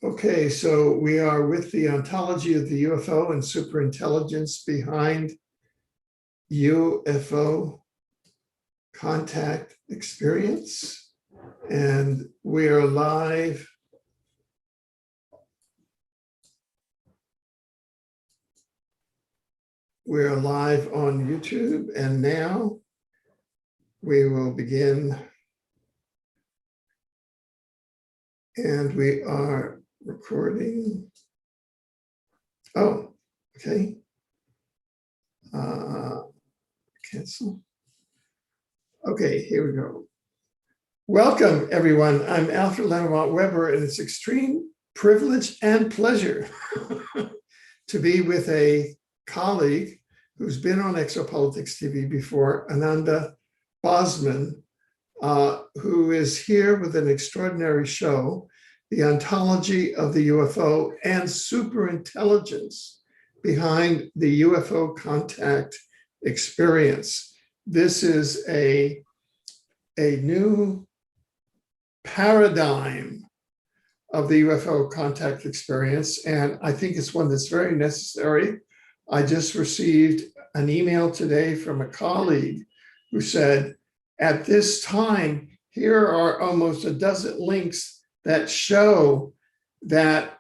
Okay, so we are with the ontology of the UFO and superintelligence behind UFO contact experience. And we are live. We're live on YouTube, and now we will begin. And we are recording. Oh, okay. Cancel. Okay, here we go. Welcome, everyone. I'm Alfred Leonard Weber, and it's extreme privilege and pleasure to be with a colleague who's been on Exopolitics TV before, Ananda Bosman, who is here with an extraordinary show, The Ontology of the UFO and Superintelligence Behind the UFO Contact Experience. This is a new paradigm of the UFO contact experience, and I think it's one that's very necessary. I just received an email today from a colleague who said, at this time, here are almost a dozen links that show that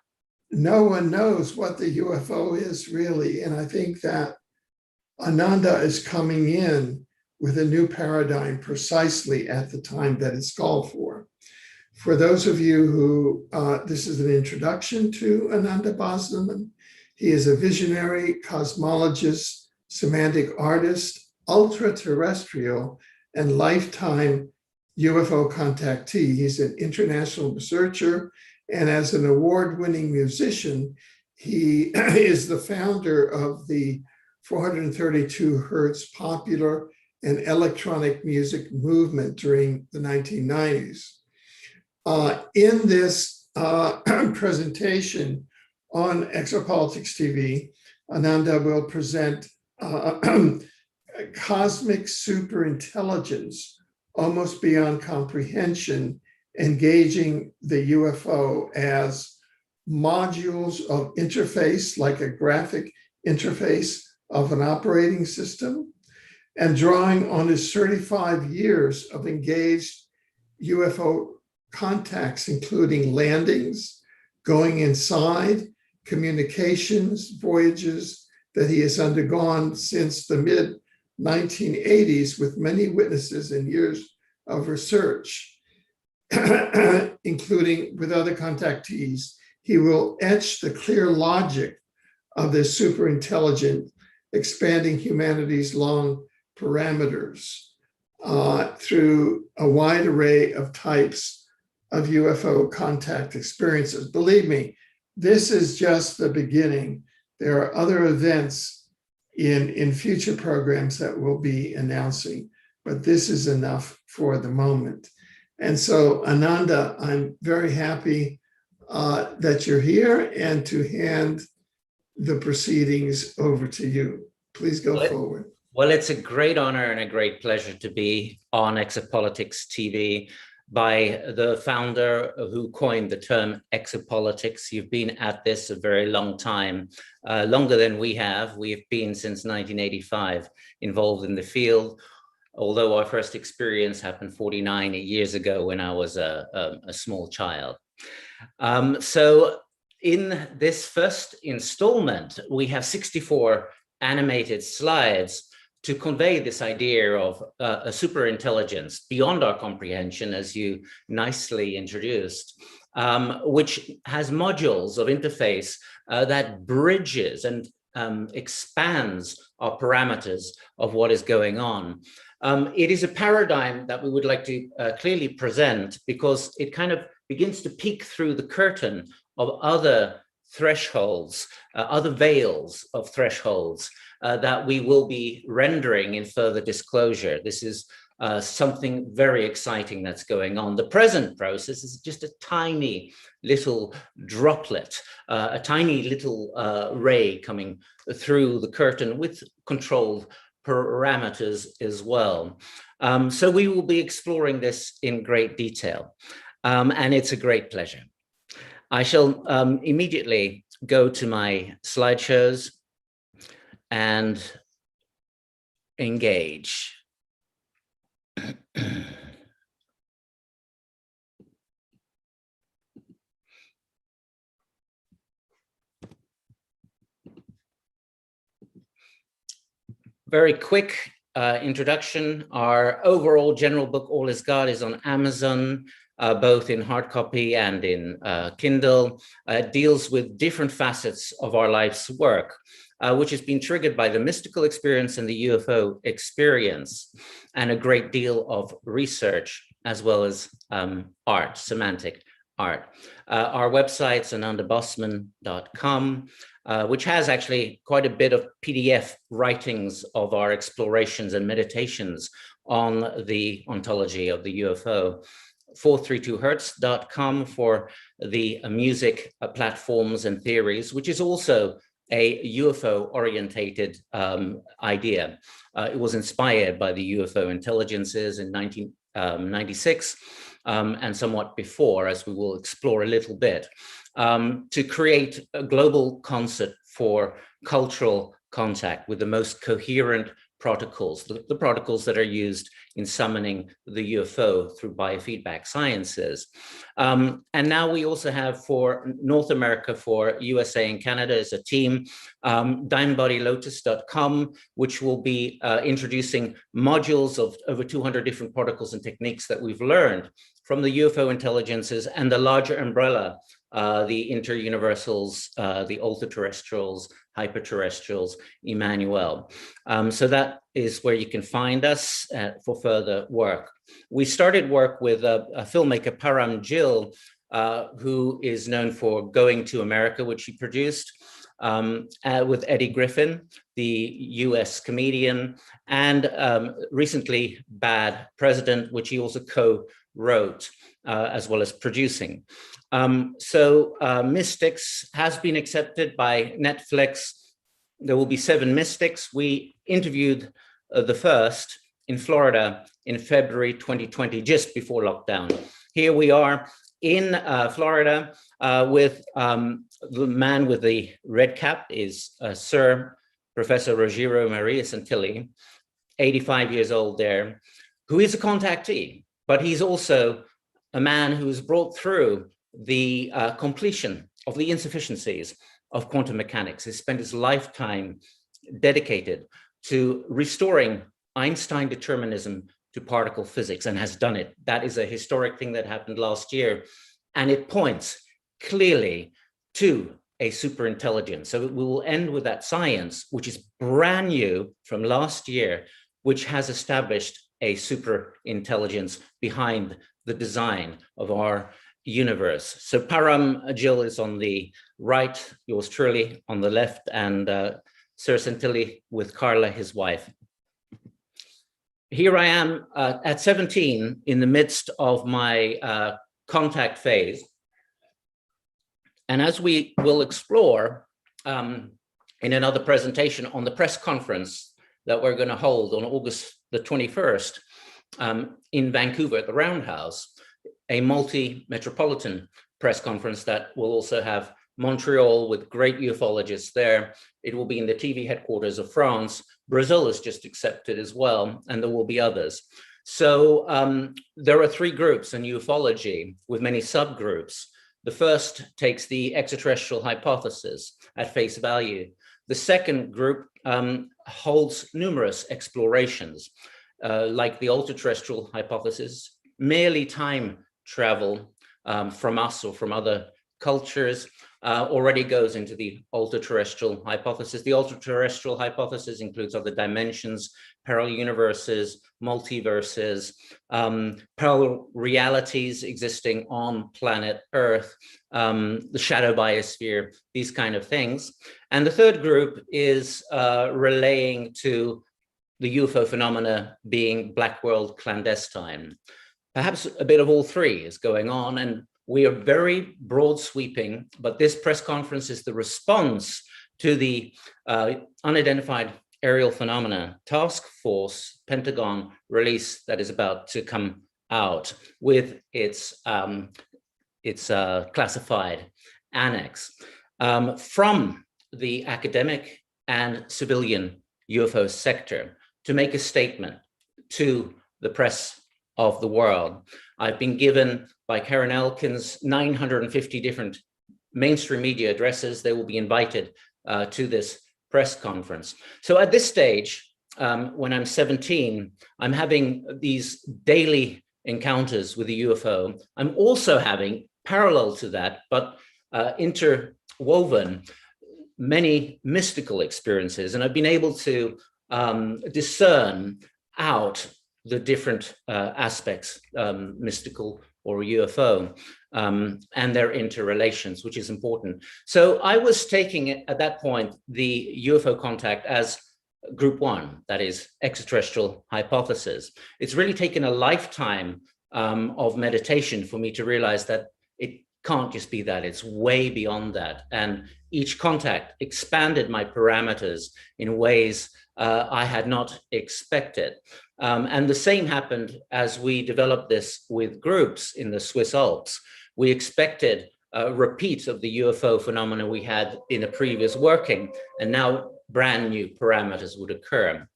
no one knows what the UFO is really. And I think that Ananda is coming in with a new paradigm precisely at the time that it's called for. For those of you who, this is an introduction to Ananda Bosman. He is a visionary, cosmologist, semantic artist, ultra-terrestrial, and lifetime UFO contactee. He's an international researcher, and as an award-winning musician, he is the founder of the 432 hertz popular and electronic music movement during the 1990s. In this presentation on Exopolitics TV, Ananda will present cosmic superintelligence, almost beyond comprehension, engaging the UFO as modules of interface, like a graphic interface of an operating system, and drawing on his 35 years of engaged UFO contacts, including landings, going inside, communications, voyages that he has undergone since the mid-1980s with many witnesses and years of research, including with other contactees. He will etch the clear logic of this superintelligent, expanding humanity's long parameters through a wide array of types of UFO contact experiences. Believe me, this is just the beginning. There are other events in future programs that we'll be announcing, but this is enough for the moment. And so, Ananda, I'm very happy that you're here and to hand the proceedings over to you. Please go forward. Well, it's a great honor and a great pleasure to be on Exopolitics TV by the founder who coined the term exopolitics. You've been at this a very long time, longer than we have. We've been since 1985 involved in the field, although our first experience happened 49 years ago when I was a small child. So in this first installment, we have 64 animated slides to convey this idea of a superintelligence beyond our comprehension, as you nicely introduced, which has modules of interface that bridges and expands our parameters of what is going on. It is a paradigm that we would like to clearly present because it kind of begins to peek through the curtain of other thresholds, other veils of thresholds that we will be rendering in further disclosure. This is something very exciting that's going on. The present process is just a tiny little droplet, a tiny little ray coming through the curtain with controlled parameters as well. So we will be exploring this in great detail, and it's a great pleasure. I shall immediately go to my slideshows and engage. Very quick introduction. Our overall general book, All Is God, is on Amazon, both in hard copy and in Kindle. It deals with different facets of our life's work, which has been triggered by the mystical experience and the UFO experience, and a great deal of research, as well as art, semantic art. Our website's anandabosman.com. Which has actually quite a bit of PDF writings of our explorations and meditations on the ontology of the UFO. 432hertz.com for the music platforms and theories, which is also a UFO-orientated idea. It was inspired by the UFO intelligences in 1996 and somewhat before, as we will explore a little bit. To create a global concept for cultural contact with the most coherent protocols, the protocols that are used in summoning the UFO through biofeedback sciences. And now we also have for North America, for USA and Canada, as a team, diamondbodylotus.com, which will be introducing modules of over 200 different protocols and techniques that we've learned from the UFO intelligences and the larger umbrella, the interuniversals, the ultra-terrestrials, hyperterrestrials, Emmanuel. So that is where you can find us for further work. We started work with a filmmaker, Param Gill, who is known for Going to America, which he produced, with Eddie Griffin, the US comedian, and recently Bad President, which he also co-wrote, as well as producing. Mystics has been accepted by Netflix. There will be 7 mystics. We interviewed the first in Florida in February 2020, just before lockdown. Here we are in Florida with the man with the red cap is Sir Professor Rogero Maria Santilli, 85 years old there, who is a contactee, but he's also a man who has brought through the completion of the insufficiencies of quantum mechanics. He spent his lifetime dedicated to restoring Einstein determinism to particle physics and has done it. That is a historic thing that happened last year, and it points clearly to a super intelligence. So we will end with that science, which is brand new from last year, which has established a super intelligence behind the design of our universe. So Param Gill is on the right, yours truly on the left, and Sir Santilli with Carla, his wife. Here I am at 17 in the midst of my contact phase. And as we will explore in another presentation on the press conference that we're going to hold on August the 21st in Vancouver at the Roundhouse, a multi-metropolitan press conference that will also have Montreal with great ufologists there. It will be in the TV headquarters of France. Brazil is just accepted as well, and there will be others. So there are 3 groups in ufology with many subgroups. The first takes the extraterrestrial hypothesis at face value. The second group holds numerous explorations, like the ultra-terrestrial hypothesis, merely time travel from us or from other cultures, already goes into the ultra-terrestrial hypothesis. The ultra-terrestrial hypothesis includes other dimensions, parallel universes, multiverses, parallel realities existing on planet Earth, the shadow biosphere, these kind of things. And the third group is relaying to the UFO phenomena being black world clandestine. Perhaps a bit of all 3 is going on, and we are very broad sweeping, but this press conference is the response to the unidentified aerial phenomena task force Pentagon release that is about to come out with its its classified annex, from the academic and civilian UFO sector to make a statement to the press of the world. I've been given by Karen Elkins 950 different mainstream media addresses. They will be invited to this press conference. So at this stage, when I'm 17, I'm having these daily encounters with the UFO. I'm also having, parallel to that, but interwoven, many mystical experiences. And I've been able to discern out the different aspects, mystical or UFO, and their interrelations, which is important. So I was taking it at that point, the UFO contact as group one, that is extraterrestrial hypothesis. It's really taken a lifetime of meditation for me to realize that it can't just be that, it's way beyond that. And each contact expanded my parameters in ways I had not expected. And the same happened as we developed this with groups in the Swiss Alps. We expected a repeat of the UFO phenomena we had in a previous working, and now brand new parameters would occur.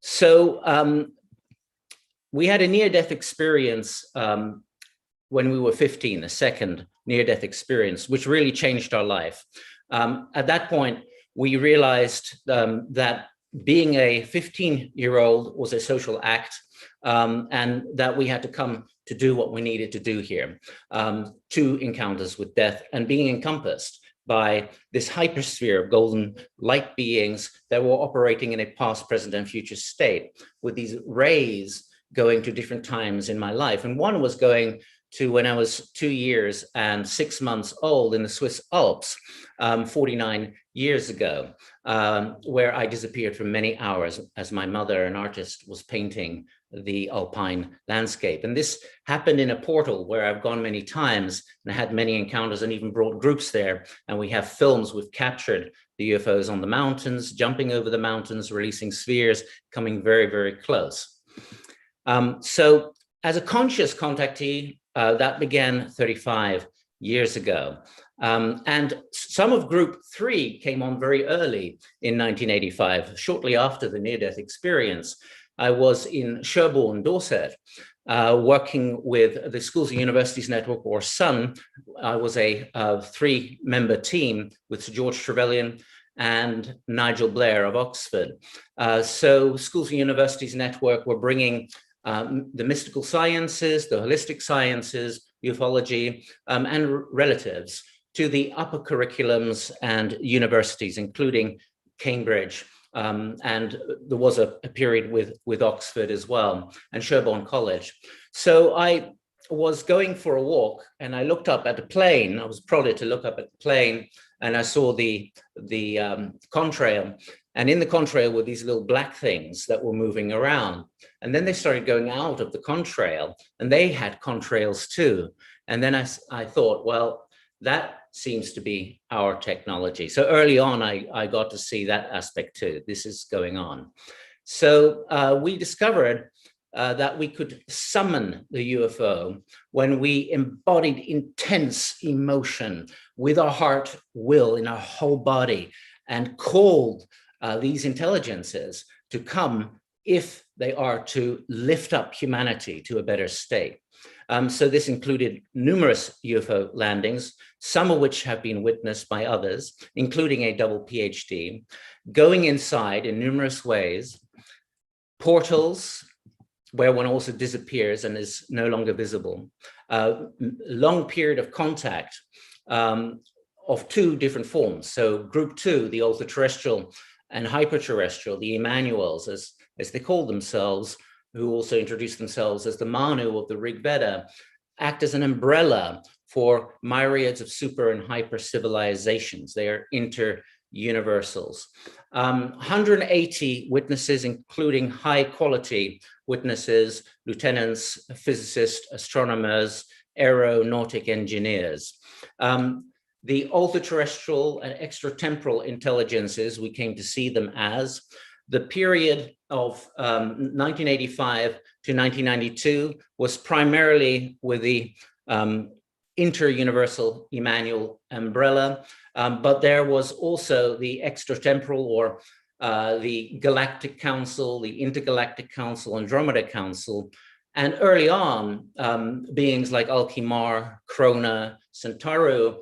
So we had a near-death experience when we were 15, a second near-death experience, which really changed our life. At that point, we realized that being a 15-year-old was a social act, and that we had to come to do what we needed to do here, 2 encounters with death and being encompassed by this hypersphere of golden light beings that were operating in a past, present, and future state, with these rays going to different times in my life. And one was going to when I was 2 years and 6 months old in the Swiss Alps, 49 years ago, where I disappeared for many hours as my mother, an artist, was painting the Alpine landscape. And this happened in a portal where I've gone many times and had many encounters and even brought groups there. And we have films, we've captured the UFOs on the mountains, jumping over the mountains, releasing spheres, coming very, very close. So as a conscious contactee, that began 35 years ago. And some of group 3 came on very early in 1985, shortly after the near-death experience. I was in Sherborne, Dorset, working with the Schools and Universities Network, or SUN. I was a 3-member team with Sir George Trevelyan and Nigel Blair of Oxford. So Schools and Universities Network were bringing the mystical sciences, the holistic sciences, ufology, and relatives to the upper curriculums and universities, including Cambridge. And there was a period with Oxford as well, and Sherborne College. So I was going for a walk and I looked up at a plane. I was prodded to look up at the plane, and I saw the contrail. And in the contrail were these little black things that were moving around. And then they started going out of the contrail, and they had contrails too. And then I thought, well, that seems to be our technology. So early on, I got to see that aspect too. This is going on. So we discovered that we could summon the UFO when we embodied intense emotion with our heart, will, in our whole body, and called these intelligences to come if they are to lift up humanity to a better state. So this included numerous UFO landings, some of which have been witnessed by others, including a double PhD, going inside in numerous ways, portals where one also disappears and is no longer visible, long period of contact of 2 different forms. So group 2, the ultra-terrestrial and hyper-terrestrial, the Emmanuels, as they call themselves, who also introduce themselves as the Manu of the Rigveda, act as an umbrella for myriads of super and hyper civilizations. They are inter-universals. 180 witnesses, including high quality witnesses, lieutenants, physicists, astronomers, aeronautic engineers. The ultra-terrestrial and extra-temporal intelligences, we came to see them as, the period of 1985 to 1992 was primarily with the inter-universal Emmanuel umbrella, but there was also the extra-temporal, or the Galactic Council, the Intergalactic Council, Andromeda Council, and early on, beings like Alkimar, Krona, Centauro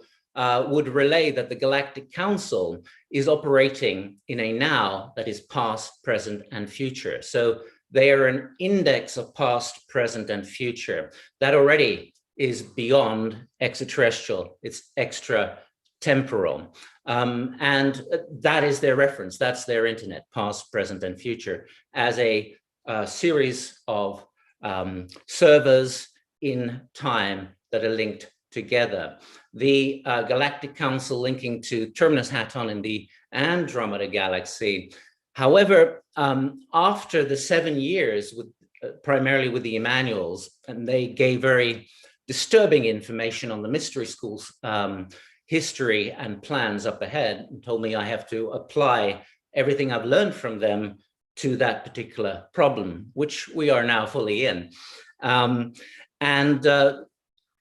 would relay that the Galactic Council is operating in a now that is past, present, and future. So they are an index of past, present, and future that already is beyond extraterrestrial. It's extra-temporal. And that is their reference. That's their internet, past, present, and future, as a series of servers in time that are linked together. The Galactic Council linking to Terminus Haton in the Andromeda Galaxy. However, after the 7 years, with primarily with the Emmanuels, and they gave very disturbing information on the mystery school's history and plans up ahead, and told me I have to apply everything I've learned from them to that particular problem, which we are now fully in.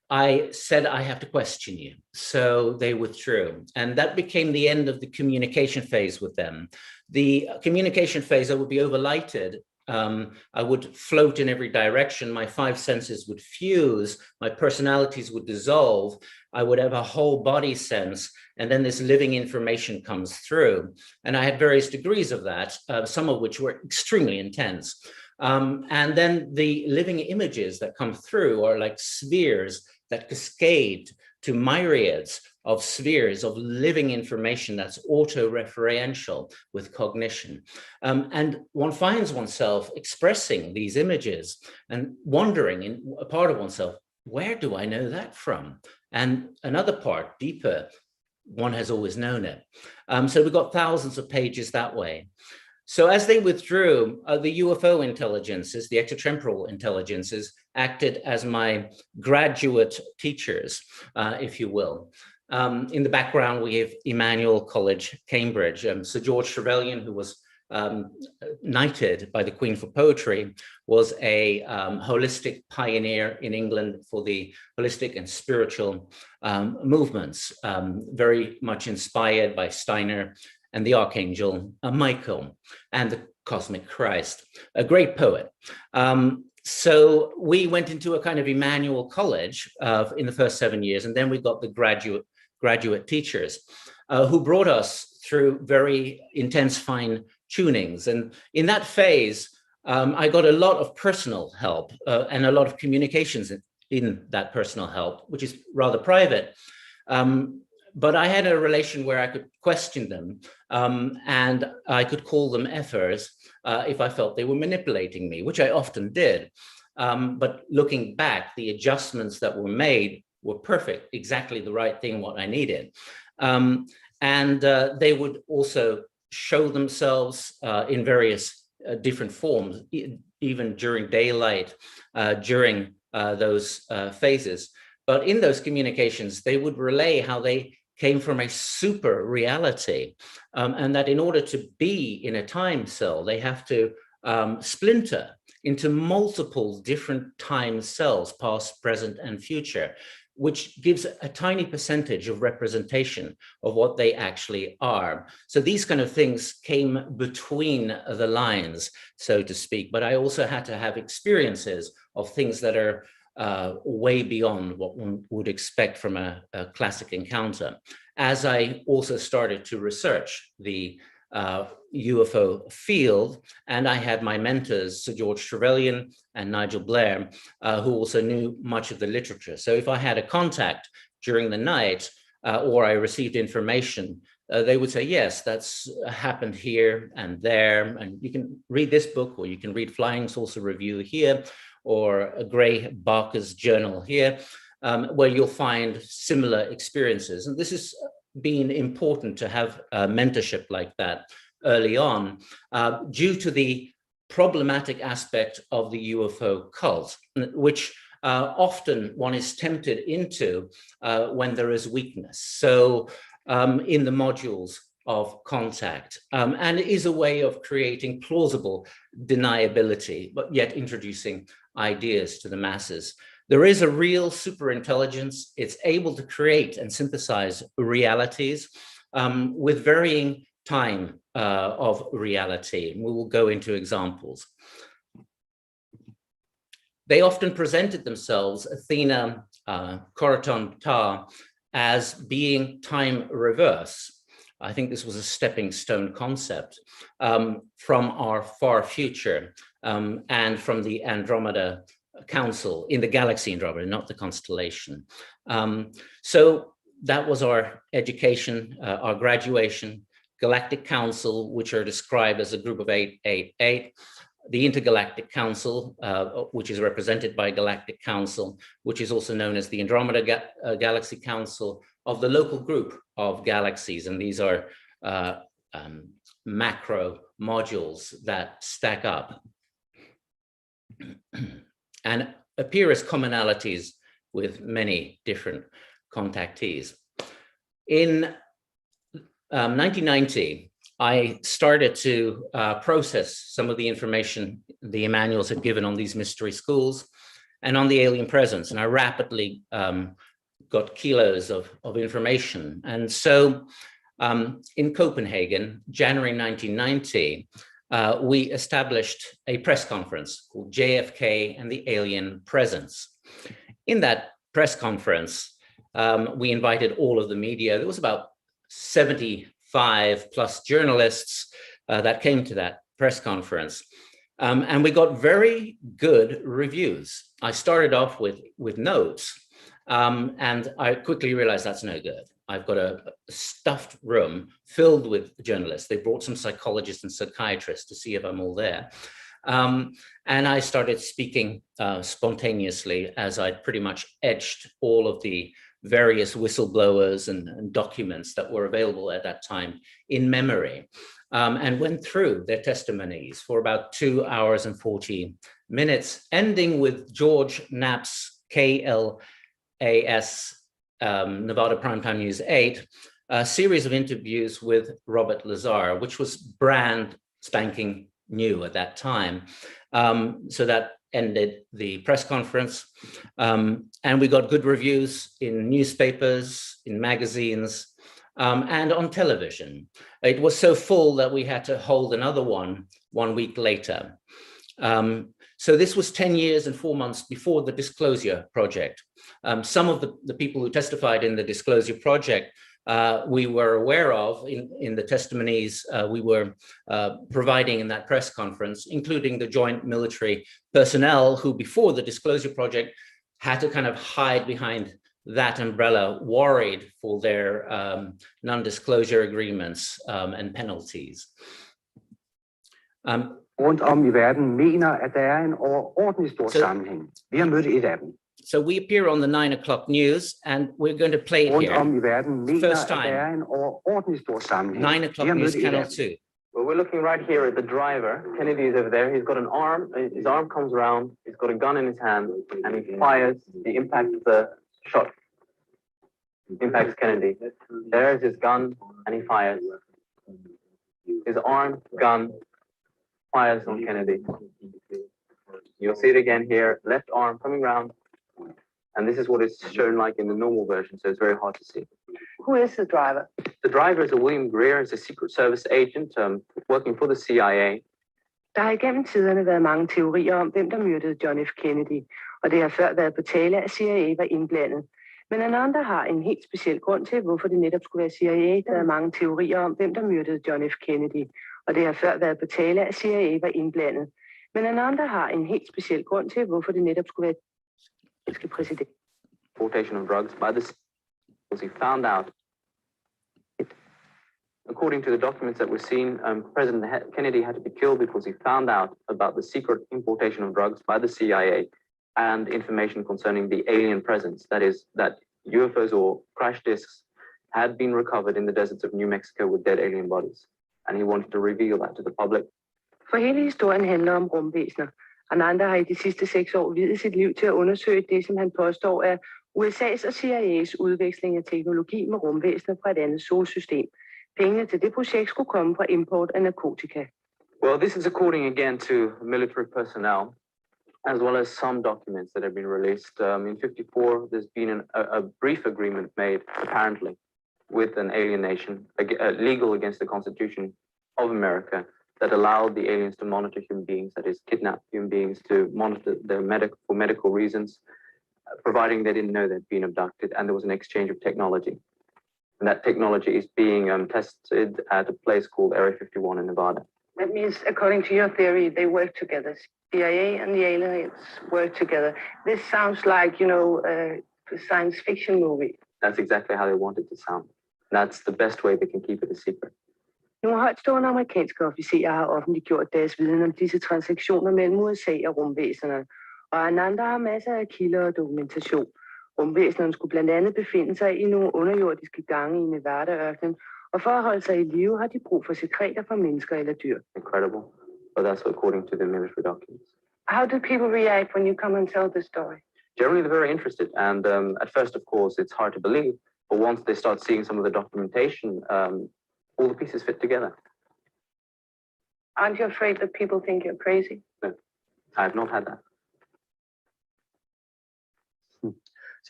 I said, I have to question you. So they withdrew. And that became the end of the communication phase with them. The communication phase, I would be overlighted. I would float in every direction. My 5 senses would fuse. My personalities would dissolve. I would have a whole body sense. And then this living information comes through. And I had various degrees of that, some of which were extremely intense. And then the living images that come through are like spheres that cascade to myriads of spheres of living information that's auto-referential with cognition. And one finds oneself expressing these images and wondering in a part of oneself, where do I know that from? And another part, deeper, one has always known it. So we got thousands of pages that way. So as they withdrew, the UFO intelligences, the extra-temporal intelligences, acted as my graduate teachers, if you will. In the background, we have Emmanuel College, Cambridge. Sir George Trevelyan, who was knighted by the Queen for poetry, was a holistic pioneer in England for the holistic and spiritual movements, very much inspired by Steiner and the Archangel Michael and the Cosmic Christ, a great poet. So we went into a kind of Emmanuel College in the first 7 years, and then we got the graduate teachers who brought us through very intense fine tunings. And in that phase, I got a lot of personal help and a lot of communications in that personal help, which is rather private. But I had a relation where I could question them, and I could call them effers if I felt they were manipulating me, which I often did. But looking back, the adjustments that were made were perfect, exactly the right thing, what I needed. And they would also show themselves in various different forms, even during daylight, during those phases. But in those communications, they would relay how they came from a super reality, and that in order to be in a time cell, they have to splinter into multiple different time cells, past, present, and future, which gives a tiny percentage of representation of what they actually are. So these kind of things came between the lines, so to speak, but I also had to have experiences of things that are way beyond what one would expect from a classic encounter. As I also started to research the UFO field, and I had my mentors, Sir George Trevelyan and Nigel Blair, who also knew much of the literature. So if I had a contact during the night or I received information, they would say, yes, that's happened here and there, and you can read this book, or you can read Flying Saucer Review here, or Gray Barker's journal here, where you'll find similar experiences. And this has been important to have a mentorship like that early on, due to the problematic aspect of the UFO cult, which often one is tempted into when there is weakness. So in the modules of contact, and it is a way of creating plausible deniability, but yet introducing ideas to the masses. There is a real superintelligence. It's able to create and synthesize realities with varying time of reality. We will go into examples. They often presented themselves, Athena, Coroton, Ta, as being time reverse. I think this was a stepping stone concept from our far future and from the Andromeda Council, in the galaxy Andromeda, not the constellation. So that was our education, our graduation, Galactic Council, which are described as a group of 888, the Intergalactic Council, which is represented by Galactic Council, which is also known as the Andromeda Galaxy Council, of the local group of galaxies. And these are macro modules that stack up and appear as commonalities with many different contactees. In 1990, I started to process some of the information the Emmanuels had given on these mystery schools and on the alien presence, and I rapidly got kilos of information. And so in Copenhagen, January 1990, we established a press conference called JFK and the Alien Presence. In that press conference, we invited all of the media. There was about 75 plus journalists that came to that press conference. And we got very good reviews. I started off with notes, and I quickly realized that's no good. I've got a stuffed room filled with journalists. They brought some psychologists and psychiatrists to see if I'm all there. And I started speaking spontaneously as I'd pretty much etched all of the various whistleblowers and documents that were available at that time in memory, and went through their testimonies for about 2 hours and 40 minutes, ending with George Knapp's KLAS, Nevada Primetime News 8, a series of interviews with Robert Lazar, which was brand spanking new at that time. So that ended the press conference. And we got good reviews in newspapers, in magazines, and on television. It was so full that we had to hold another one week later. So this was 10 years and 4 months before the Disclosure Project. Some of the people who testified in the Disclosure Project we were aware of in the testimonies we were providing in that press conference, including the joint military personnel who, before the Disclosure Project, had to kind of hide behind that umbrella, worried for their non-disclosure agreements and penalties. Rundt om I verden mener, at der er en overordentlig stor sammenhæng. Vi har mødt et af dem. So we appear on the 9 o'clock news, and we're going to play it Rundt here. om I verden mener, First at der er time. en overordentlig stor sammenhæng. 9 o'clock news, channel 2. Well, we're looking right here at the driver. Kennedy's over there. He's got an arm. His arm comes around. He's got a gun in his hand, and he fires. The impact of the shot impacts Kennedy. There's his gun, and he fires. His arm, gun, fires on Kennedy. You'll see it again here. Left arm coming round. And this is what it's shown like in the normal version, so it's very hard to see. Who is the driver? The driver is a William Greer, is a Secret Service agent working for the CIA. Der har igennem tiderne været mange teorier om, hvem der myrdede John F. Kennedy, og det har før været på tale, at CIA var indblandet. Men Ananda har en helt speciel grund til, hvorfor det netop skulle være CIA. Der er mange teorier om, hvem der myrdede John F. Kennedy, og det har før været på tale, at CIA var indblandet. Men Ananda har en helt speciel grund til, hvorfor det netop skulle være præsident. Importation of drugs by the because he found out. According to the documents that were seen, President Kennedy had to be killed because he found out about the secret importation of drugs by the CIA and information concerning the alien presence. That is, that UFOs or crash disks had been recovered in the deserts of New Mexico with dead alien bodies. And he wanted to reveal that to the public. For hele historien handler om rumvæsener. Ananda har i de sidste 6 år viet sit liv til at undersøge det, som han påstår er USA's og CIA's udveksling af teknologi med rumvæsener fra et andet solsystem. Pengene til det projekt skulle komme fra import af narkotika. Well, this is according again to military personnel. as well as some documents that have been released. In '54, there's been a brief agreement made, apparently, with an alien nation, legal against the Constitution of America, that allowed the aliens to monitor human beings, that is, kidnap human beings to monitor their for medical reasons, providing they didn't know they'd been abducted, and there was an exchange of technology. And that technology is being tested at a place called Area 51 in Nevada. That means, according to your theory, they work together. CIA and the aliens work together. This sounds like, a science fiction movie. That's exactly how they want it to sound. That's the best way they can keep it a secret. Nogle højtstående amerikanske officerer har offentliggjort deres viden om disse transaktioner mellem USA og rumvæsenerne. Og Ananda har masser af kilder og dokumentation. Rumvæsenerne skulle blandt andet befinde sig i nogle underjordiske gange i Nevada-ørkenen, og for at holde sig i live har de brug for sekreter fra mennesker eller dyr. Incredible, but that's according to the military documents. How do people react when you come and tell the story? Generally, they're very interested, and at first, of course, it's hard to believe, but once they start seeing some of the documentation, all the pieces fit together. Aren't you afraid that people think you're crazy? No, I have not had that.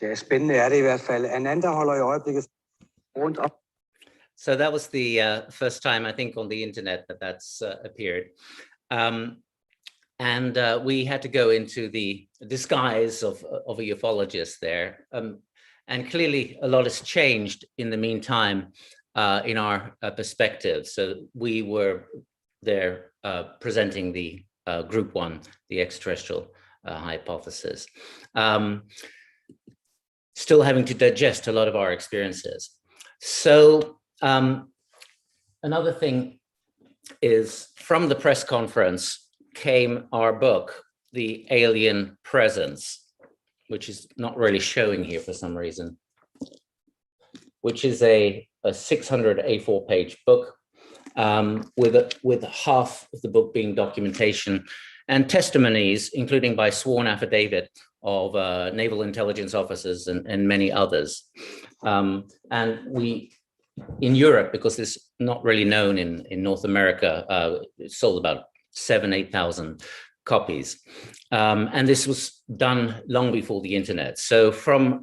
Ja, spændende er det i hvert fald. Ananda holder i øjeblikket rundt op. So that was the first time, I think, on the internet that's appeared. And we had to go into the disguise of a ufologist there. And clearly a lot has changed in the meantime in our perspective. So we were there presenting the group one, the extraterrestrial hypothesis. Still having to digest a lot of our experiences. So another thing is, from the press conference came our book, The Alien Presence, which is not really showing here for some reason, which is a 600 A4 page book with half of the book being documentation and testimonies, including by sworn affidavit of naval intelligence officers and many others. And we, in Europe, because this is not really known in North America, it sold about 8,000 copies. And this was done long before the internet. So from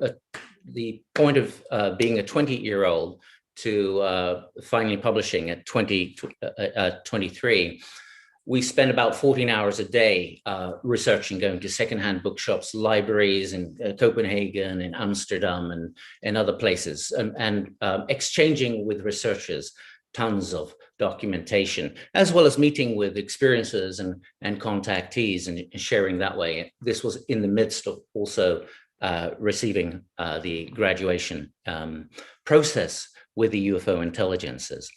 the point of being a 20-year-old to finally publishing at 23, we spent about 14 hours a day researching, going to secondhand bookshops, libraries in Copenhagen, in Amsterdam, and other places, and exchanging with researchers tons of documentation, as well as meeting with experiencers and contactees and sharing that way. This was in the midst of also receiving the graduation process with the UFO intelligences.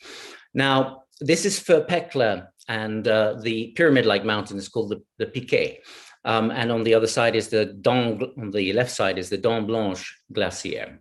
Now, this is for Pekla, and the pyramid-like mountain is called the Piquet. And on the other side is on the left side is the Dent Blanche Glacier.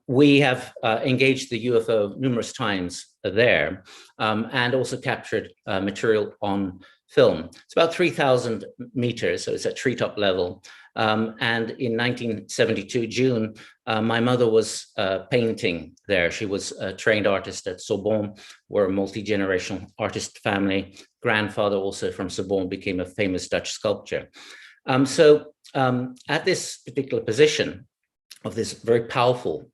We have engaged the UFO numerous times there, and also captured material on film. It's about 3,000 meters, so it's at treetop level. And in 1972, June, my mother was painting there. She was a trained artist at Sorbonne. We're a multi-generational artist family. Grandfather, also from Sorbonne, became a famous Dutch sculptor. So at this particular position of this very powerful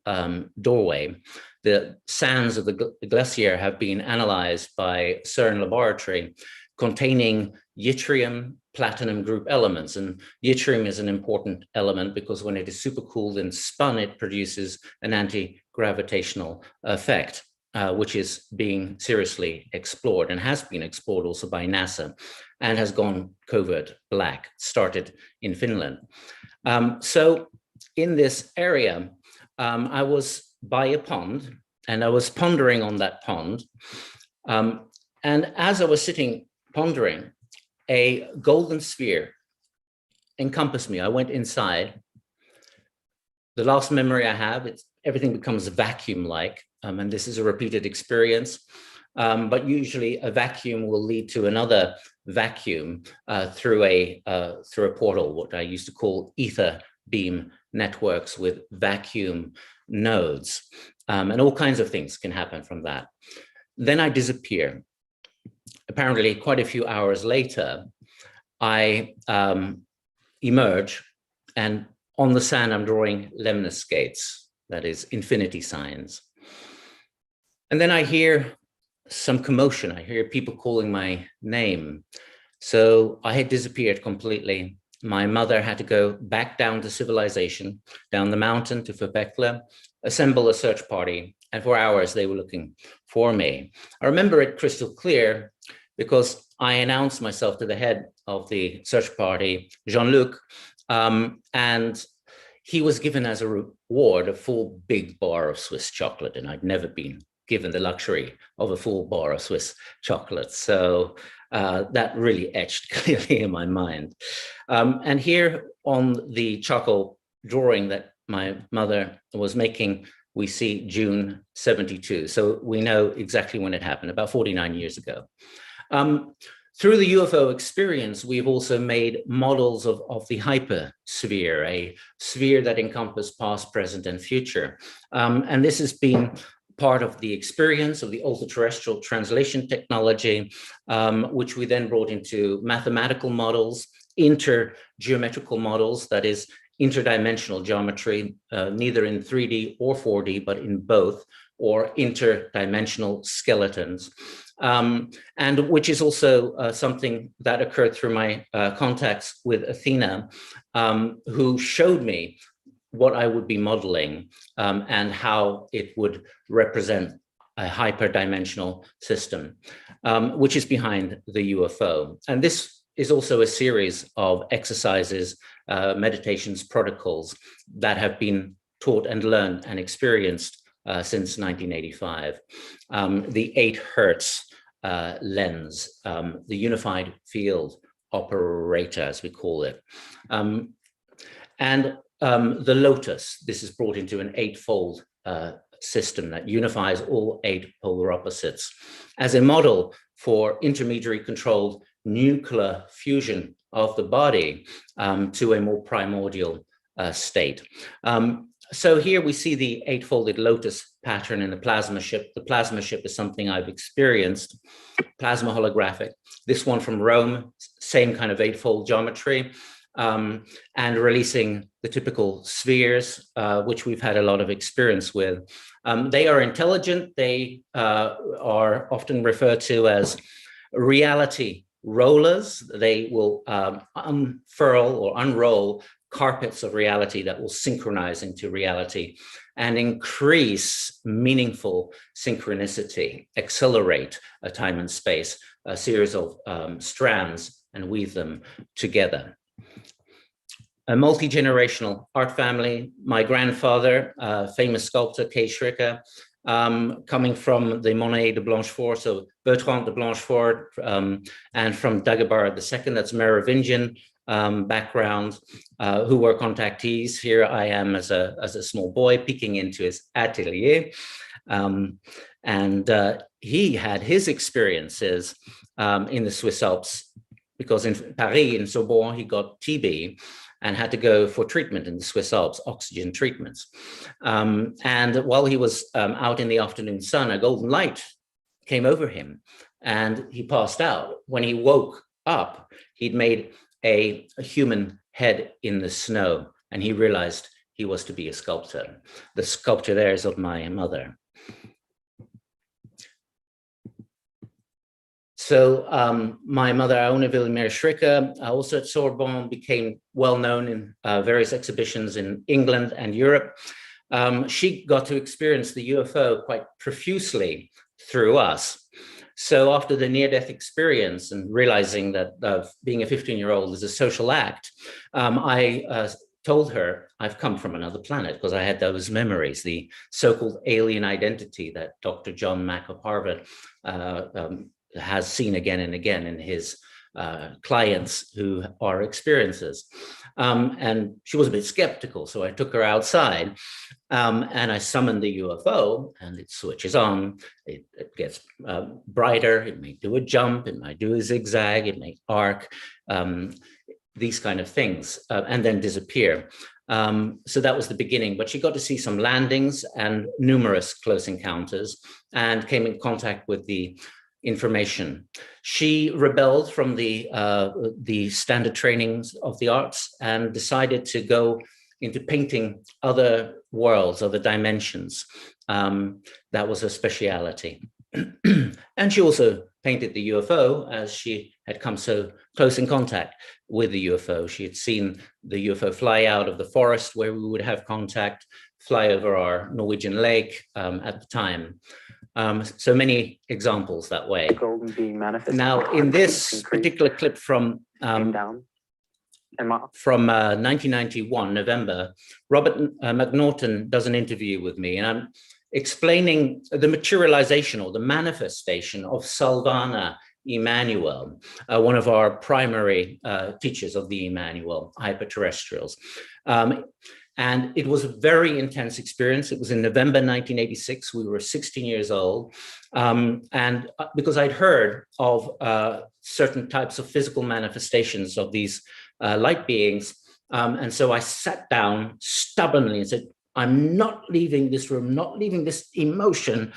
doorway, the sands of the glacier have been analyzed by CERN laboratory, containing yttrium platinum group elements. And yttrium is an important element because when it is supercooled and spun, it produces an anti-gravitational effect, which is being seriously explored and has been explored also by NASA and has gone covert black, started in Finland. So in this area, I was by a pond and I was pondering on that pond. And as I was sitting pondering, a golden sphere encompassed me. I went inside. The last memory I have, everything becomes vacuum-like, and this is a repeated experience. But usually a vacuum will lead to another vacuum through a portal, what I used to call ether beam networks with vacuum nodes. And all kinds of things can happen from that. Then I disappear. Apparently, quite a few hours later, I emerge, and on the sand, I'm drawing lemniscates, that is infinity signs. And then I hear some commotion. I hear people calling my name. So I had disappeared completely. My mother had to go back down to civilization, down the mountain to Föpekla, assemble a search party. And for hours, they were looking for me. I remember it crystal clear because I announced myself to the head of the search party, Jean-Luc, and he was given as a reward a full big bar of Swiss chocolate, and I'd never been given the luxury of a full bar of Swiss chocolate. So that really etched clearly in my mind. And here on the charcoal drawing that my mother was making, we see June 72. So we know exactly when it happened, about 49 years ago. Through the UFO experience, we've also made models of the hypersphere, a sphere that encompasses past, present, and future. And this has been part of the experience of the ultra-terrestrial translation technology, which we then brought into mathematical models, intergeometrical models, that is interdimensional geometry, neither in 3D or 4D, but in both, or interdimensional skeletons. And which is also something that occurred through my contacts with Athena, who showed me what I would be modeling and how it would represent a hyperdimensional system, which is behind the UFO. And this is also a series of exercises, meditations, protocols that have been taught and learned and experienced since 1985. The 8 Hertz lens, the unified field operator, as we call it. And the lotus, this is brought into an 8-fold system that unifies all 8 polar opposites as a model for intermediary controlled nuclear fusion of the body to a more primordial state. So here we see the 8-folded lotus pattern in the plasma ship. The plasma ship is something I've experienced, plasma holographic. This one from Rome, same kind of 8-fold geometry, and releasing the typical spheres, which we've had a lot of experience with. They are intelligent. They are often referred to as reality rollers. They will unfurl or unroll carpets of reality that will synchronize into reality and increase meaningful synchronicity, accelerate a time and space, a series of strands, and weave them together. A multi-generational art family. My grandfather, famous sculptor Kay Schricker, coming from the Monet de Blanchefort, so Bertrand de Blanchefort, and from Dagobert II, that's Merovingian background, who were contactees. Here I am as a small boy peeking into his atelier. And he had his experiences in the Swiss Alps, because in Paris, in Sorbonne, he got TB and had to go for treatment in the Swiss Alps, oxygen treatments. And while he was out in the afternoon sun, a golden light came over him and he passed out. When he woke up, he'd made a human head in the snow, and he realized he was to be a sculptor. The sculpture there is of my mother. So my mother, Aona Wilhelmina Schricker, also at Sorbonne, became well known in various exhibitions in England and Europe. She got to experience the UFO quite profusely through us. So after the near-death experience and realizing that being a 15-year-old is a social act, I told her I've come from another planet, because I had those memories, the so-called alien identity that Dr. John Mack of Harvard has seen again and again in his clients who are experiencers. And she was a bit skeptical, so I took her outside and I summoned the UFO, and it switches on. It gets brighter. It may do a jump. It might do a zigzag. It may arc, these kind of things, and then disappear. So that was the beginning, but she got to see some landings and numerous close encounters, and came in contact with the information. She rebelled from the standard trainings of the arts and decided to go into painting other worlds, other dimensions. That was her speciality. And she also painted the UFO, as she had come so close in contact with the UFO. She had seen the UFO fly out of the forest where we would have contact, fly over our Norwegian lake at the time. So many examples that way. Golden being manifested. Now, in this particular clip from 1991, November, Robert McNaughton does an interview with me, and I'm explaining the materialization or the manifestation of Salvana Emanuel, one of our primary teachers of the Emanuel hyperterrestrials. And it was a very intense experience. It was in November 1986. We were 16 years old. And because I'd heard of certain types of physical manifestations of these light beings. And so I sat down stubbornly and said, I'm not leaving this room, not leaving this emotion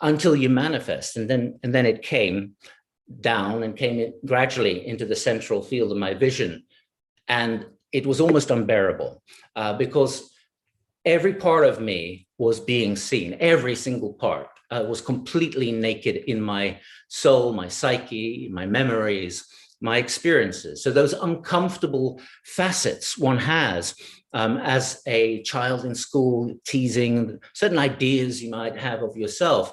until you manifest. And then it came down and came gradually into the central field of my vision. And it was almost unbearable because every part of me was being seen. Every single part was completely naked in my soul, my psyche, my memories, my experiences. So those uncomfortable facets one has as a child in school, teasing certain ideas you might have of yourself,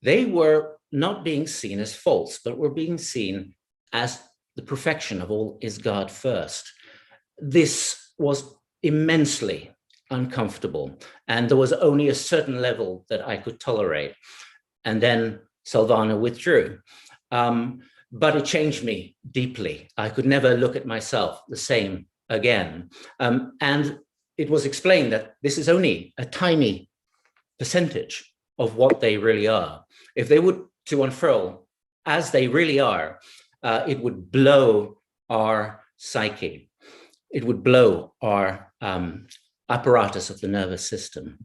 they were not being seen as false, but were being seen as the perfection of all is God first. This was immensely uncomfortable, and there was only a certain level that I could tolerate. And then Salvana withdrew. But it changed me deeply. I could never look at myself the same again. And it was explained that this is only a tiny percentage of what they really are. If they were to unfurl as they really are, it would blow our psyche. It would blow our apparatus of the nervous system.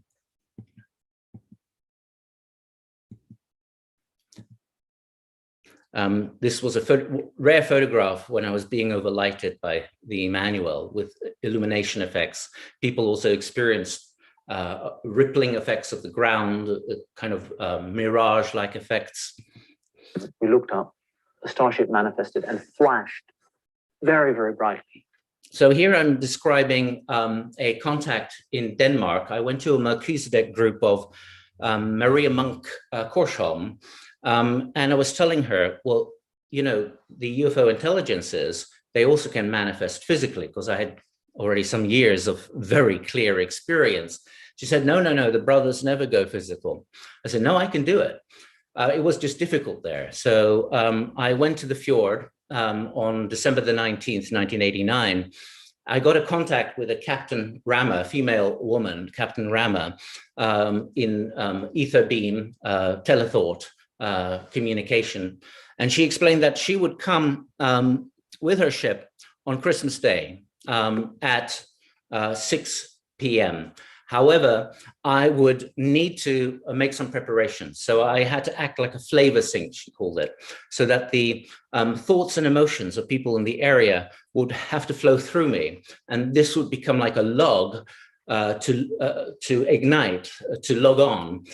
This was a rare photograph when I was being overlighted by the Emmanuel with illumination effects. People also experienced rippling effects of the ground, kind of mirage-like effects. We looked up, the starship manifested and flashed very, very brightly. So here I'm describing a contact in Denmark. I went to a Melchizedek group of Maria Munk Korsholm, and I was telling her, well, you know, the UFO intelligences, they also can manifest physically, because I had already some years of very clear experience. She said, no, the brothers never go physical. I said, no, I can do it. It was just difficult there. So I went to the fjord on December the 19th, 1989. I got a contact with a Captain Rama, a female woman, Captain Rama, in ether beam, telethought communication. And she explained that she would come with her ship on Christmas Day at 6 p.m. However, I would need to make some preparations. So I had to act like a flavor sink, she called it, so that the thoughts and emotions of people in the area would have to flow through me. And this would become like a log to ignite, to log on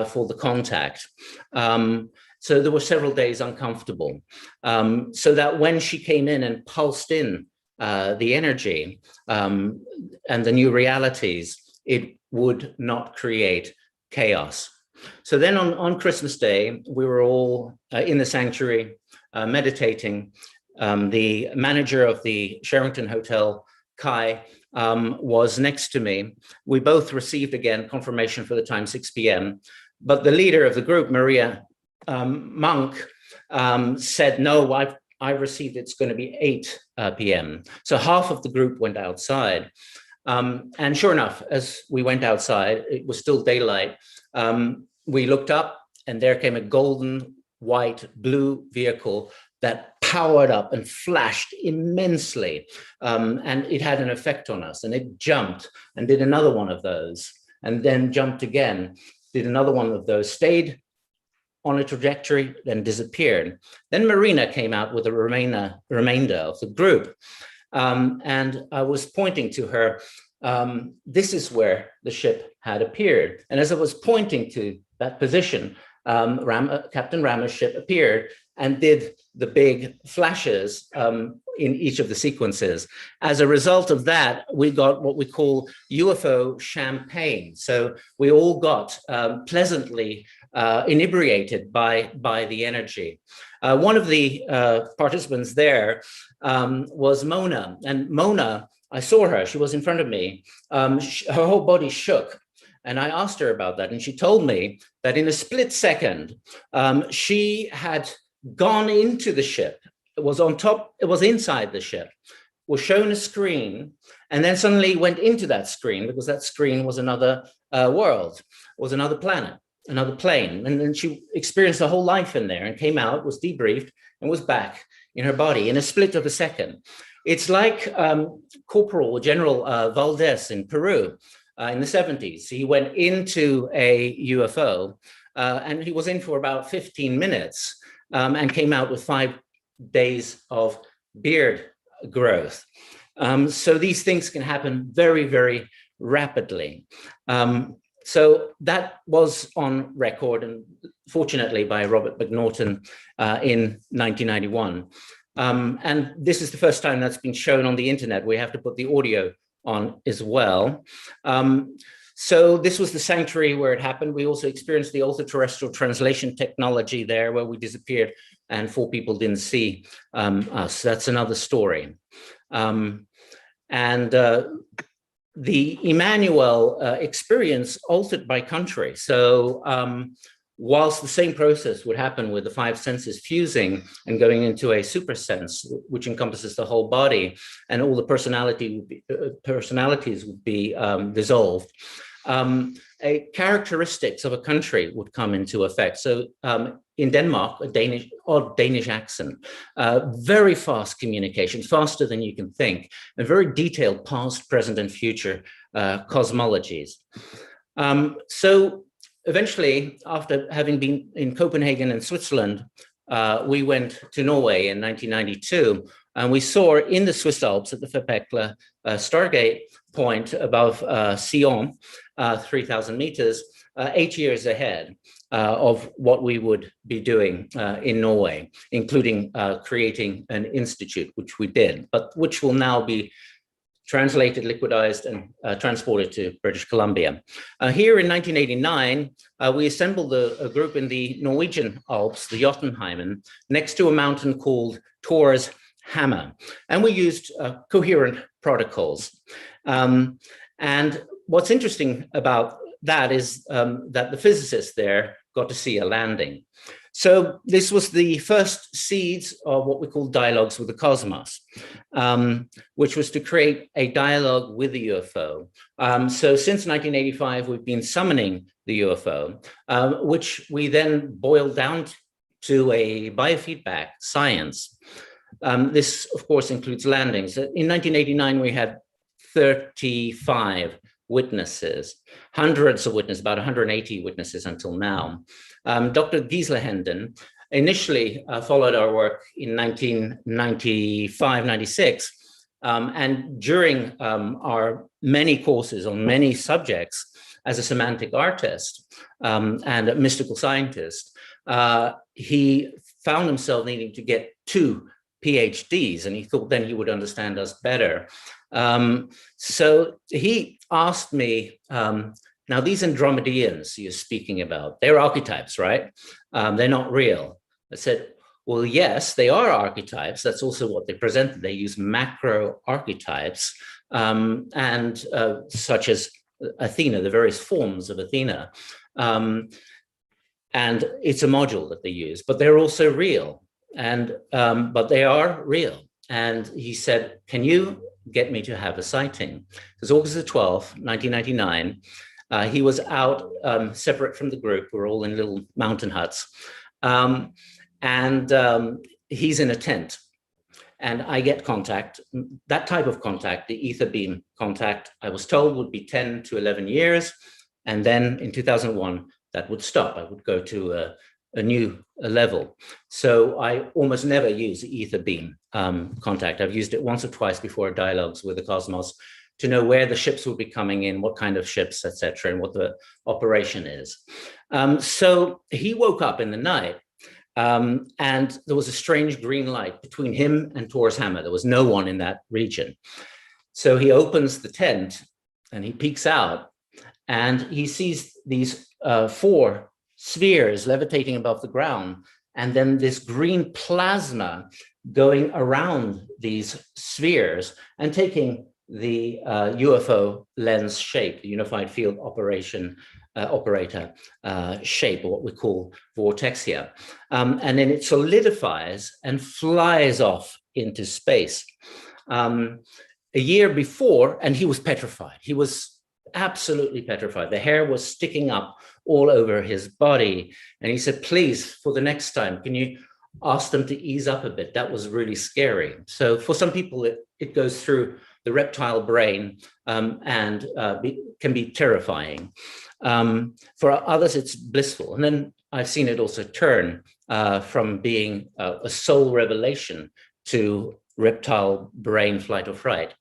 for the contact. So there were several days uncomfortable. So that when she came in and pulsed in the energy and the new realities, it would not create chaos. So then on Christmas Day, we were all in the sanctuary meditating. The manager of the Sherrington Hotel, Kai, was next to me. We both received again confirmation for the time 6 p.m. But the leader of the group, Maria Monk, said, no, I've received it's going to be 8 p.m. So half of the group went outside. And sure enough, as we went outside, it was still daylight. We looked up and there came a golden, white, blue vehicle that powered up and flashed immensely. And it had an effect on us, and it jumped and did another one of those, and then jumped again, did another one of those, stayed on a trajectory, then disappeared. Then Marina came out with the remainder of the group. And I was pointing to her, this is where the ship had appeared. And as I was pointing to that position, Captain Rama's ship appeared and did the big flashes in each of the sequences. As a result of that, we got what we call UFO champagne. So we all got pleasantly inebriated by the energy. One of the participants there was Mona. And Mona, I saw her, she was in front of me. Her whole body shook. And I asked her about that. And she told me that in a split second, she had gone into the ship. It was on top, it was inside the ship, was shown a screen, and then suddenly went into that screen because that screen was another world, was another planet, another plane. And then she experienced her whole life in there and came out, was debriefed, and was back in her body in a split of a second. It's like General Valdez in Peru in the 70s. He went into a UFO and he was in for about 15 minutes and came out with 5 days of beard growth. So these things can happen very, very rapidly. So that was on record, and fortunately by Robert McNaughton in 1991. And this is the first time that's been shown on the internet. We have to put the audio on as well. So this was the sanctuary where it happened. We also experienced the ultra-terrestrial translation technology there, where we disappeared and 4 people didn't see us. That's another story. The Emmanuel experience altered by country. So whilst the same process would happen with the 5 senses fusing and going into a super sense, which encompasses the whole body, and all the personalities would be dissolved, characteristics of a country would come into effect. So in Denmark, a odd Danish accent, very fast communication, faster than you can think, and very detailed past, present, and future cosmologies. So eventually, after having been in Copenhagen and Switzerland, we went to Norway in 1992, and we saw in the Swiss Alps at the Verpekla Stargate point above Sion, 3,000 meters, 8 years ahead of what we would be doing in Norway, including creating an institute, which we did, but which will now be translated, liquidized, and transported to British Columbia. Here in 1989, we assembled a group in the Norwegian Alps, the Jotunheimen, next to a mountain called Thor's Hammer. And we used coherent protocols. And what's interesting about that is that the physicists there got to see a landing. So this was the first seeds of what we call dialogues with the cosmos, which was to create a dialogue with the UFO. So since 1985, we've been summoning the UFO, which we then boiled down to a biofeedback science. This, of course, includes landings. In 1989, we had 35 witnesses, hundreds of witnesses, about 180 witnesses until now. Dr. Gisela Hendon initially followed our work in 1995, 96, and during our many courses on many subjects as a semantic artist and a mystical scientist, he found himself needing to get 2 PhDs, and he thought then he would understand us better. So he asked me, now these Andromedians you're speaking about, they're archetypes, right? They're not real. I said, well, yes, they are archetypes. That's also what they presented. They use macro archetypes and such as Athena, the various forms of Athena. And it's a module that they use, but they're also real. And but they are real. And he said, can you get me to have a sighting? It was August the 12th, 1999. He was out separate from the group. We're all in little mountain huts. He's in a tent. And I get contact, that type of contact, the ether beam contact, I was told would be 10 to 11 years. And then in 2001, that would stop. I would go to a new level. So I almost never use ether beam contact. I've used it once or twice before dialogues with the cosmos to know where the ships will be coming in, what kind of ships, etc., and what the operation is. So he woke up in the night, and there was a strange green light between him and Thor's hammer. There was no one in that region. So he opens the tent and he peeks out, and he sees these 4 spheres levitating above the ground, and then this green plasma going around these spheres and taking the UFO lens shape, the unified field operator shape, or what we call vortexia. And then it solidifies and flies off into space. A year before, and he was petrified. He was absolutely petrified. The hair was sticking up all over his body. And he said, please, for the next time, can you ask them to ease up a bit? That was really scary. So for some people, it goes through the reptile brain and can be terrifying. For others, it's blissful. And then I've seen it also turn from being a soul revelation to reptile brain flight or fright.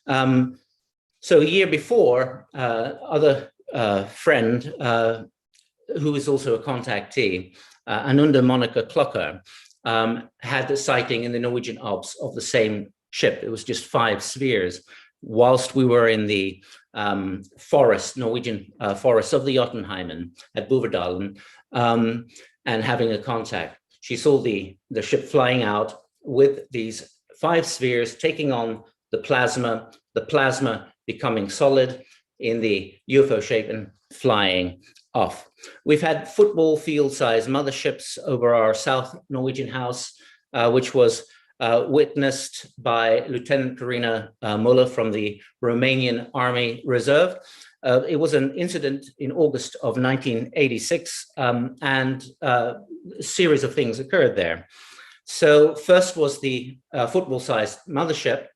So a year before, other friend, who is also a contactee, Ananda Monica Klokker, had the sighting in the Norwegian Alps of the same ship. It was just 5 spheres whilst we were in the Norwegian forest of the Jotunheimen at Buverdalen, and having a contact. She saw the ship flying out with these 5 spheres taking on the plasma becoming solid in the UFO shape and flying off. We've had football field size motherships over our South Norwegian house, which was witnessed by Lieutenant Karina Muller from the Romanian Army Reserve. It was an incident in August of 1986, and a series of things occurred there. So first was the football-sized mothership,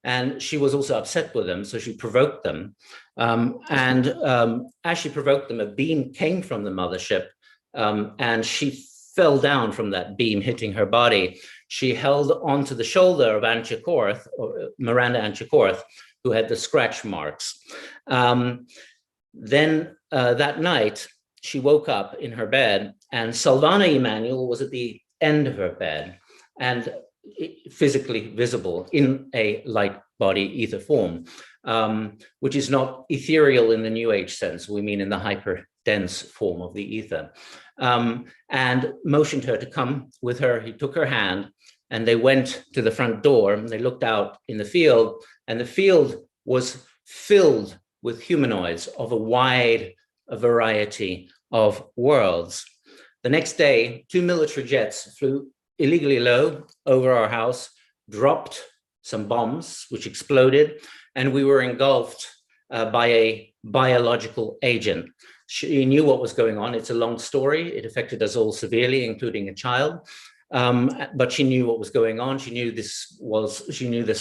and she was also upset with them, so she provoked them. As she provoked them, a beam came from the mothership, and she fell down from that beam, hitting her body. She held onto the shoulder of Antje Korth, or Miranda Antje Korth, who had the scratch marks. Then that night, she woke up in her bed, and Salvana Emanuel was at the end of her bed and physically visible in a light body ether form, which is not ethereal in the New Age sense. We mean in the hyper-dense form of the ether. And motioned her to come with her. He took her hand, and they went to the front door, and they looked out in the field, and the field was filled with humanoids of a wide variety of worlds. The next day, 2 military jets flew illegally low over our house, dropped some bombs, which exploded, and we were engulfed by a biological agent. She knew what was going on. It's a long story. It affected us all severely, including a child. But she knew what was going on. She knew this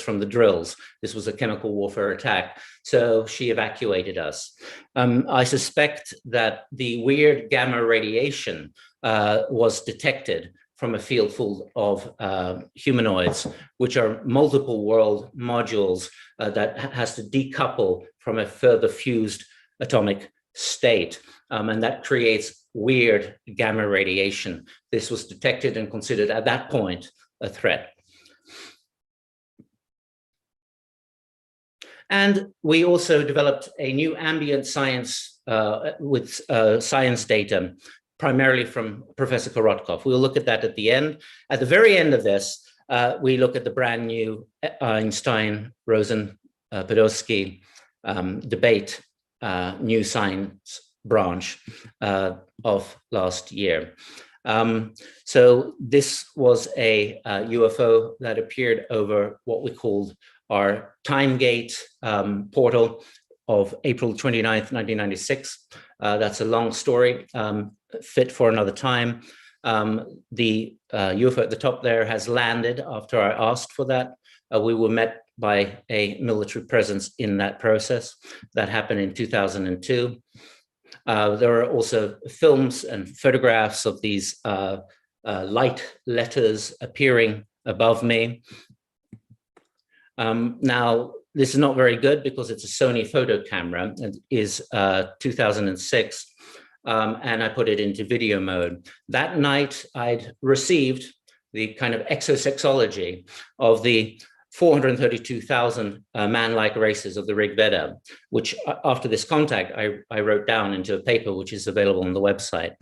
from the drills. This was a chemical warfare attack. So she evacuated us. I suspect that the weird gamma radiation was detected from a field full of humanoids, which are multiple world modules that has to decouple from a further fused atomic state. And that creates weird gamma radiation. This was detected and considered at that point a threat. And we also developed a new ambient science with science data, primarily from Professor Korotkov. We'll look at that at the end. At the very end of this, we look at the brand new Einstein-Rosen-Podolsky debate, new science branch of last year. So this was a UFO that appeared over what we called our time gate portal of April 29th, 1996. That's a long story, fit for another time. The UFO at the top there has landed after I asked for that. We were met by a military presence in that process. That happened in 2002. There are also films and photographs of these light letters appearing above me. Now, this is not very good because it's a Sony photo camera and is 2006, and I put it into video mode. That night, I'd received the kind of exosexology of the 432,000 man-like races of the Rigveda, which after this contact, I wrote down into a paper which is available on the website.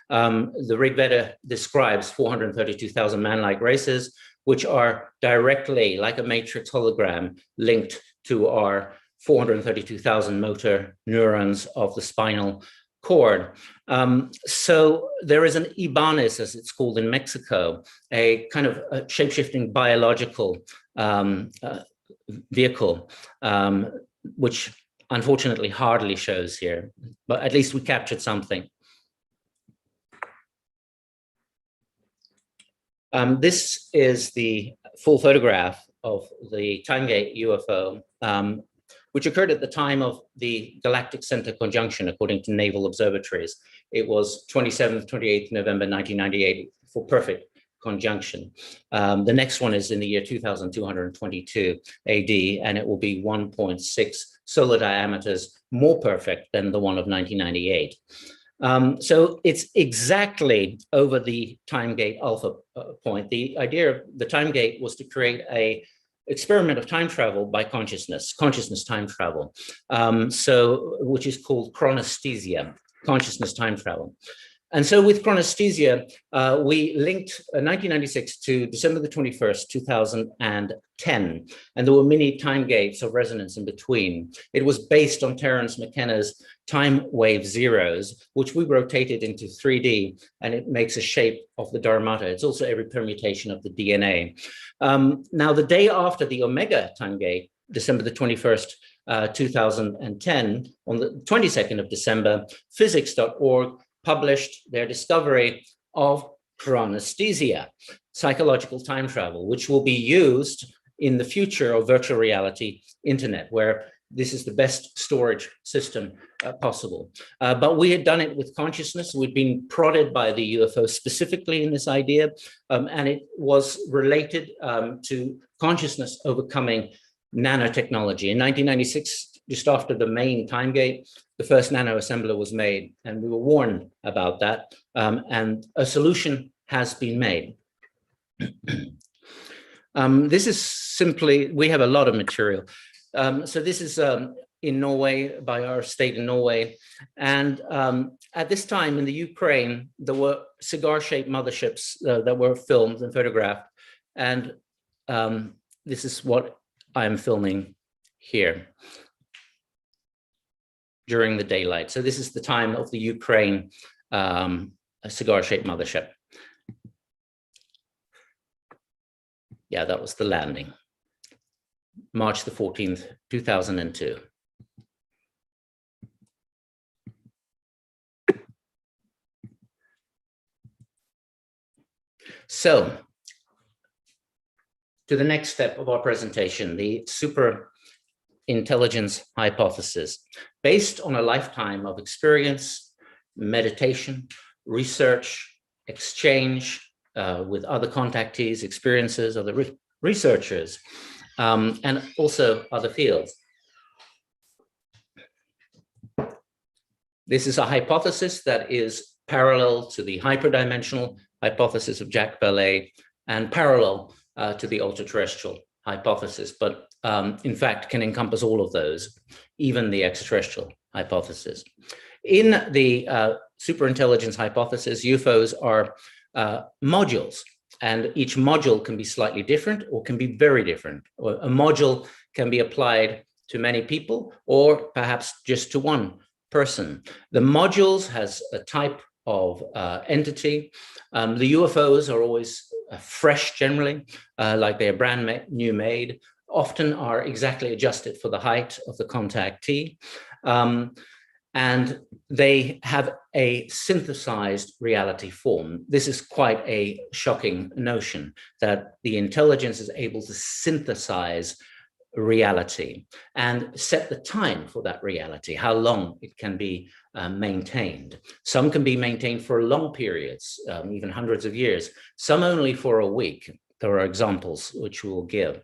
The Rigveda describes 432,000 man-like races, which are directly, like a matrix hologram, linked to our 432,000 motor neurons of the spinal cord. So there is an Ibanez, as it's called in Mexico, a kind of a shape-shifting biological vehicle, which unfortunately hardly shows here, but at least we captured something. This is the full photograph of the Timegate UFO, which occurred at the time of the Galactic Center conjunction, according to naval observatories. It was 27th, 28th November, 1998, for perfect conjunction. The next one is in the year 2222 AD, and it will be 1.6 solar diameters more perfect than the one of 1998. So it's exactly over the Timegate alpha point. The idea of the Timegate was to create a experiment of time travel by consciousness time travel, which is called chronesthesia, consciousness time travel. And so with chronesthesia, we linked 1996 to December the 21st, 2010, and there were many time gates of resonance in between. It was based on Terence McKenna's time wave zeros, which we rotated into 3D, and it makes a shape of the Dharmata. It's also every permutation of the DNA. Now, the day after the Omega time gate, December the 21st, 2010, on the 22nd of December, physics.org published their discovery of chronesthesia, psychological time travel, which will be used in the future of virtual reality internet, where this is the best storage system possible. But we had done it with consciousness. We'd been prodded by the UFO specifically in this idea, and it was related to consciousness overcoming nanotechnology. In 1996, just after the main time gate, the first nano assembler was made, and we were warned about that, and a solution has been made. This is simply, we have a lot of material. So this is in Norway, by our state in Norway. And at this time in the Ukraine, there were cigar-shaped motherships that were filmed and photographed. And this is what I'm filming here during the daylight. So this is the time of the Ukraine cigar-shaped mothership. Yeah, that was the landing. March the 14th, 2002. So, to the next step of our presentation, the super intelligence hypothesis, based on a lifetime of experience, meditation, research, exchange with other contactees, experiences of the researchers, and also other fields. This is a hypothesis that is parallel to the hyperdimensional hypothesis of Jacques Vallée and parallel to the ultra-terrestrial hypothesis, but in fact can encompass all of those, even the extraterrestrial hypothesis. In the superintelligence hypothesis, UFOs are modules, and each module can be slightly different or can be very different. A module can be applied to many people or perhaps just to one person. The modules has a type of entity. The UFOs are always fresh generally, like they're brand new made, often are exactly adjusted for the height of the contactee. And they have a synthesized reality form. This is quite a shocking notion, that the intelligence is able to synthesize reality and set the time for that reality, how long it can be maintained. Some can be maintained for long periods, even hundreds of years, some only for a week. There are examples which we'll give.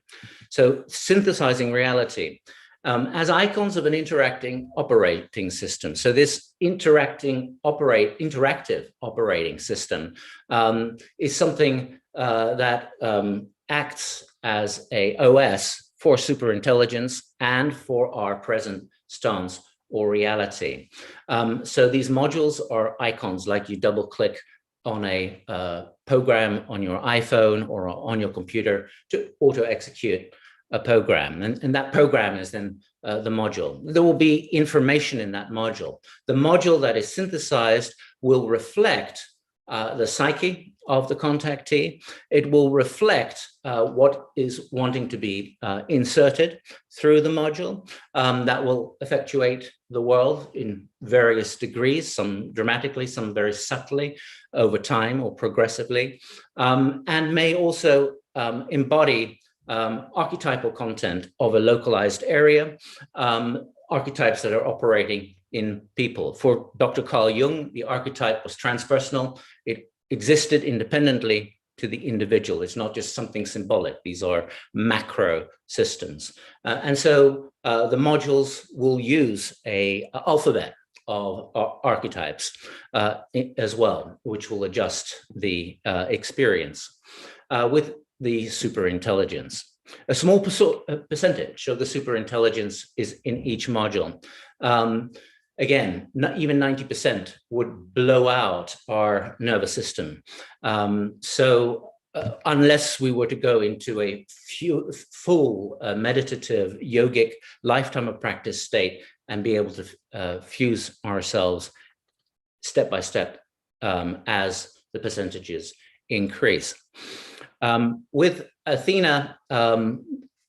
So synthesizing reality as icons of an interacting operating system. So this interactive operating system is something that acts as a OS for superintelligence and for our present stance or reality. So these modules are icons, like you double click on a program on your iPhone or on your computer to auto execute a program. And that program is then the module. There will be information in that module. The module that is synthesized will reflect the psyche of the contactee. It will reflect what is wanting to be inserted through the module. That will effectuate the world in various degrees, some dramatically, some very subtly over time or progressively, and may also embody archetypal content of a localized area, archetypes that are operating in people. For Dr. Carl Jung, the archetype was transpersonal. It existed independently to the individual. It's not just something symbolic. These are macro systems. And so the modules will use an alphabet of archetypes as well, which will adjust the experience with the superintelligence. A small percentage of the superintelligence is in each module. Again, not even 90% would blow out our nervous system. So unless we were to go into a full meditative, yogic, lifetime of practice state and be able to fuse ourselves step by step as the percentages increase. With Athena,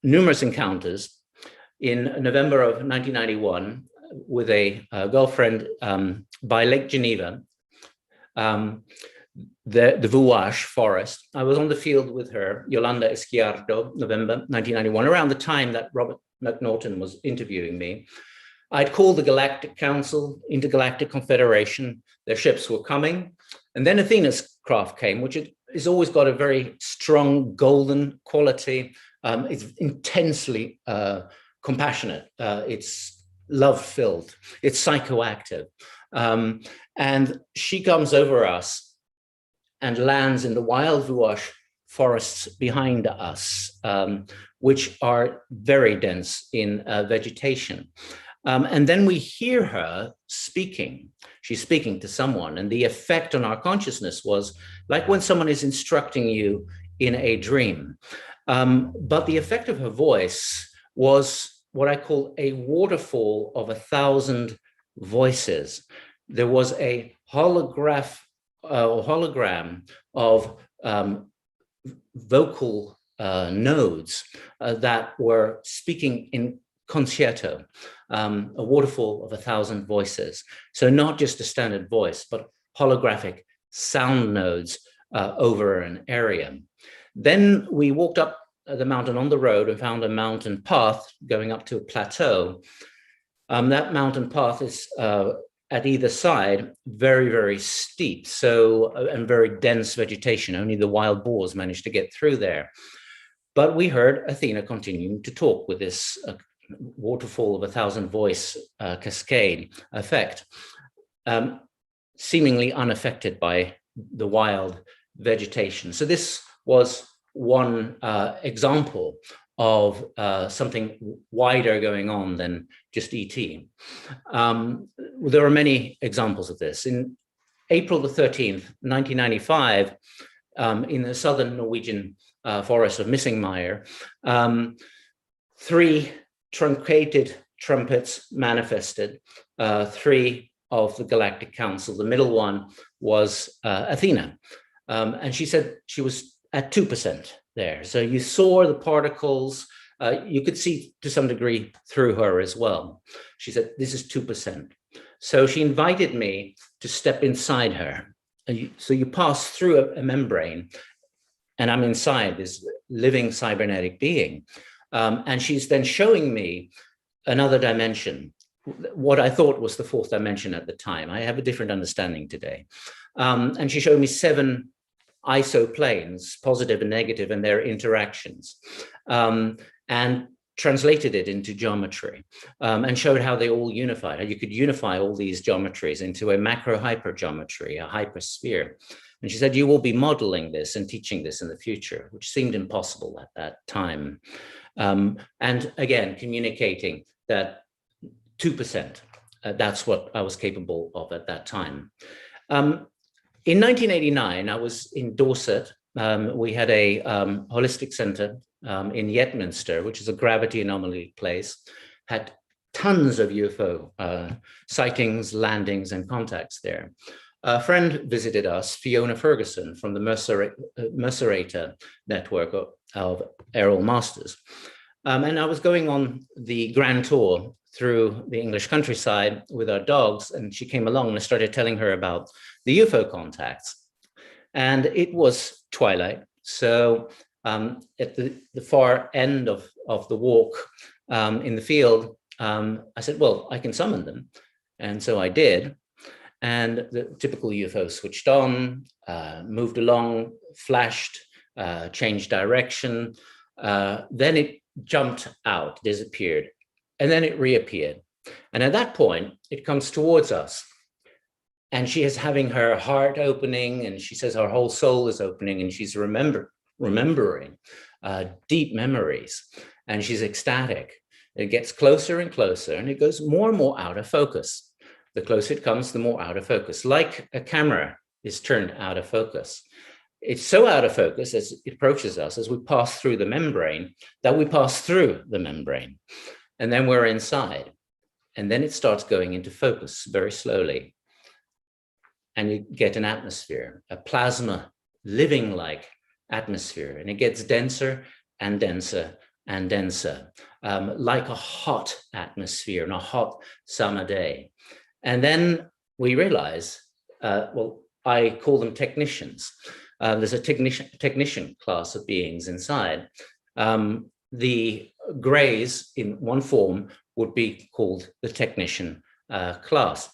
numerous encounters. In November of 1991, with a girlfriend by Lake Geneva, the Vuache forest. I was on the field with her, Yolanda Esquiardo, November 1991, around the time that Robert McNaughton was interviewing me. I'd called the Galactic Council, Intergalactic Confederation. Their ships were coming. And then Athena's craft came, which has always got a very strong golden quality. It's intensely compassionate. It's love-filled. It's psychoactive. And she comes over us and lands in the wild Vuache forests behind us, which are very dense in vegetation. And then we hear her speaking. She's speaking to someone, and the effect on our consciousness was like when someone is instructing you in a dream. But the effect of her voice was what I call a waterfall of 1,000 voices. There was a hologram of vocal nodes that were speaking in concerto, a waterfall of 1,000 voices. So not just a standard voice, but holographic sound nodes over an area. Then we walked up the mountain on the road and found a mountain path going up to a plateau. That mountain path is at either side very, very steep, and very dense vegetation. Only the wild boars managed to get through there. But we heard Athena continuing to talk with this waterfall of 1,000 voice cascade effect, seemingly unaffected by the wild vegetation. So this was one example of something wider going on than just ET. There are many examples of this. In April the 13th, 1995, in the southern Norwegian forest of Missingmyr, 3 truncated trumpets manifested, 3 of the Galactic Council. The middle one was Athena. And she said she was at 2% there. So you saw the particles, you could see to some degree through her as well. She said, this is 2%. So she invited me to step inside her. So you pass through a membrane, and I'm inside this living cybernetic being. And she's then showing me another dimension, what I thought was the fourth dimension at the time. I have a different understanding today. And she showed me 7 isoplanes, positive and negative, and their interactions, and translated it into geometry, and showed how they all unified. How you could unify all these geometries into a macro-hypergeometry, a hypersphere. And she said, you will be modeling this and teaching this in the future, which seemed impossible at that time. And again, communicating that 2%, that's what I was capable of at that time. In 1989, I was in Dorset. We had a holistic center in Yetminster, which is a gravity anomaly place, had tons of UFO sightings, landings, and contacts there. A friend visited us, Fiona Ferguson, from the Mercerata network of Errol Masters. And I was going on the grand tour through the English countryside with our dogs, and she came along and I started telling her about the UFO contacts. And it was twilight. So at the far end of the walk in the field, I said, well, I can summon them. And so I did. And the typical UFO switched on, moved along, flashed, changed direction. Then it jumped out, disappeared, and then it reappeared. And at that point, it comes towards us. And she is having her heart opening, and she says her whole soul is opening, and she's remembering deep memories, and she's ecstatic. It gets closer and closer, and it goes more and more out of focus. The closer it comes, the more out of focus, like a camera is turned out of focus. It's so out of focus as it approaches us, as we pass through the membrane, that we pass through the membrane. And then we're inside. And then it starts going into focus very slowly. And you get an atmosphere, a plasma, living-like atmosphere. And it gets denser and denser and denser, like a hot atmosphere on a hot summer day. And then we realize, well, I call them technicians. There's a technician class of beings inside. The grays in one form would be called the technician class.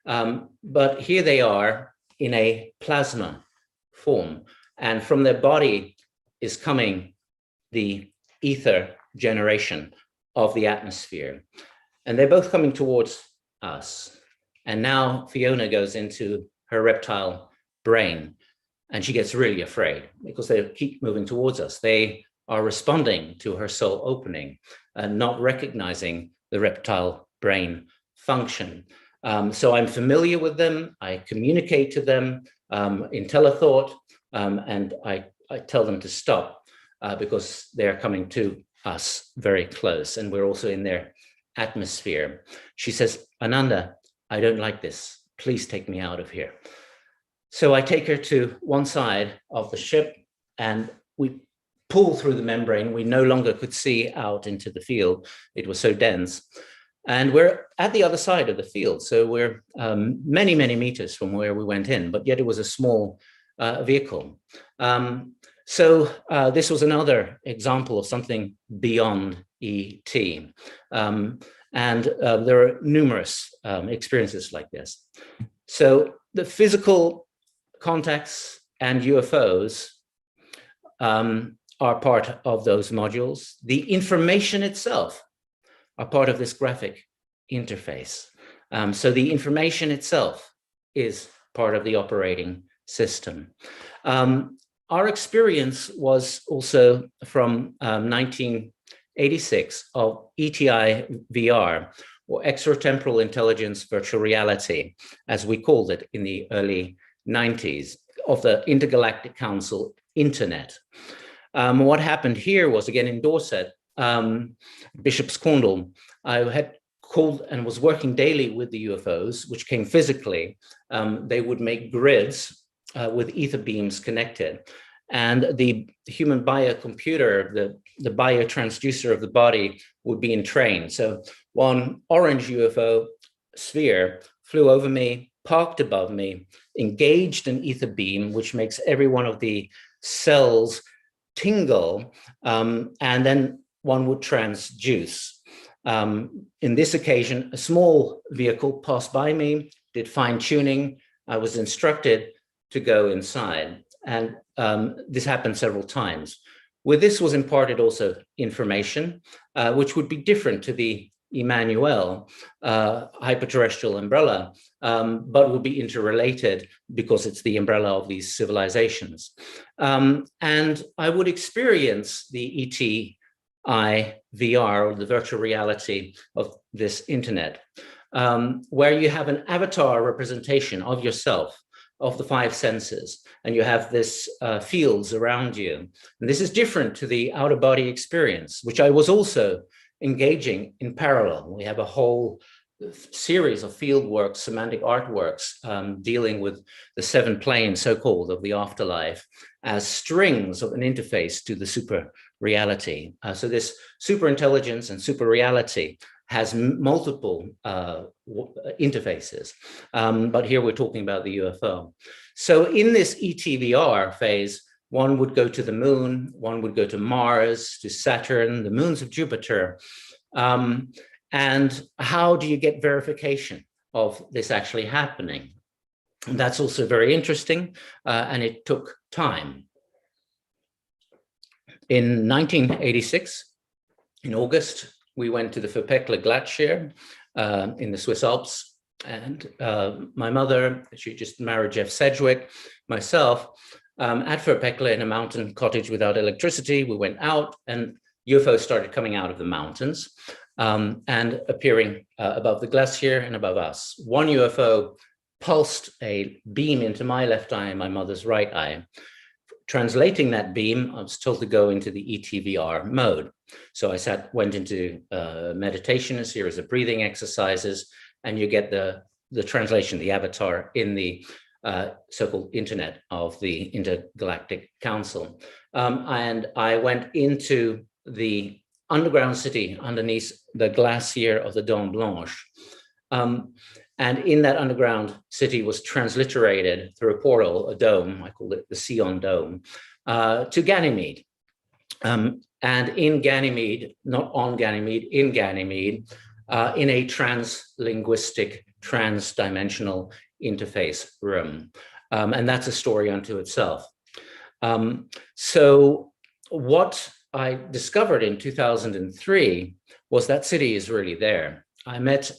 But here they are in a plasma form. And from their body is coming the ether generation of the atmosphere. And they're both coming towards us. And now Fiona goes into her reptile brain, and she gets really afraid because they keep moving towards us. They are responding to her soul opening and not recognizing the reptile brain function. So I'm familiar with them. I communicate to them in telethought, and I tell them to stop because they're coming to us very close, and we're also in their atmosphere. She says, Ananda, I don't like this. Please take me out of here. So I take her to one side of the ship, and we pull through the membrane. We no longer could see out into the field. It was so dense. And we're at the other side of the field. So we're many, many meters from where we went in, but yet it was a small vehicle. So this was another example of something beyond ET. And there are numerous experiences like this. So the physical contacts and UFOs are part of those modules. The information itself are part of this graphic interface. So the information itself is part of the operating system. Our experience was also from 1986 of ETI VR, or Extra-Temporal Intelligence Virtual Reality, as we called it in the early 90s, of the Intergalactic Council Internet. What happened here was, again, in Dorset, Bishop's Cornwall, I had called and was working daily with the UFOs, which came physically. They would make grids with ether beams connected. And the human biocomputer, the biotransducer of the body would be entrained. So one orange UFO sphere flew over me, parked above me, engaged an ether beam, which makes every one of the cells tingle. And then one would transduce. In this occasion, a small vehicle passed by me, did fine tuning. I was instructed to go inside, and this happened several times. With this was imparted also information, which would be different to the Emmanuel hyperterrestrial umbrella, but will be interrelated because it's the umbrella of these civilizations. And I would experience the ETI VR, or the virtual reality of this internet, where you have an avatar representation of yourself, of the five senses, and you have this fields around you. And this is different to the outer body experience, which I was also engaging in parallel. We have a whole series of field works, semantic artworks, dealing with the seven planes, so-called, of the afterlife as strings of an interface to the super reality. So this super intelligence and super reality has multiple interfaces, but here we're talking about the UFO. So in this ETVR phase, one would go to the moon, one would go to Mars, to Saturn, the moons of Jupiter. And how do you get verification of this actually happening? And that's also very interesting, and it took time. In 1986, in August, we went to the Verpekle Glacier in the Swiss Alps, and my mother, she just married Jeff Sedgwick, myself, at Verpekle in a mountain cottage without electricity. We went out and UFOs started coming out of the mountains and appearing above the glacier and above us. One UFO pulsed a beam into my left eye and my mother's right eye. Translating that beam, I was told to go into the ETVR mode. So I went into meditation, a series of breathing exercises, and you get the translation, the avatar in the so-called internet of the Intergalactic Council. And I went into the underground city underneath the glacier of the Dent Blanche. And in that underground city was transliterated through a portal, a dome, I call it the Sion Dome, to Ganymede. And in Ganymede, not on Ganymede, in Ganymede, in a translinguistic, transdimensional interface room. And that's a story unto itself. So what I discovered in 2003 was that city is really there. I met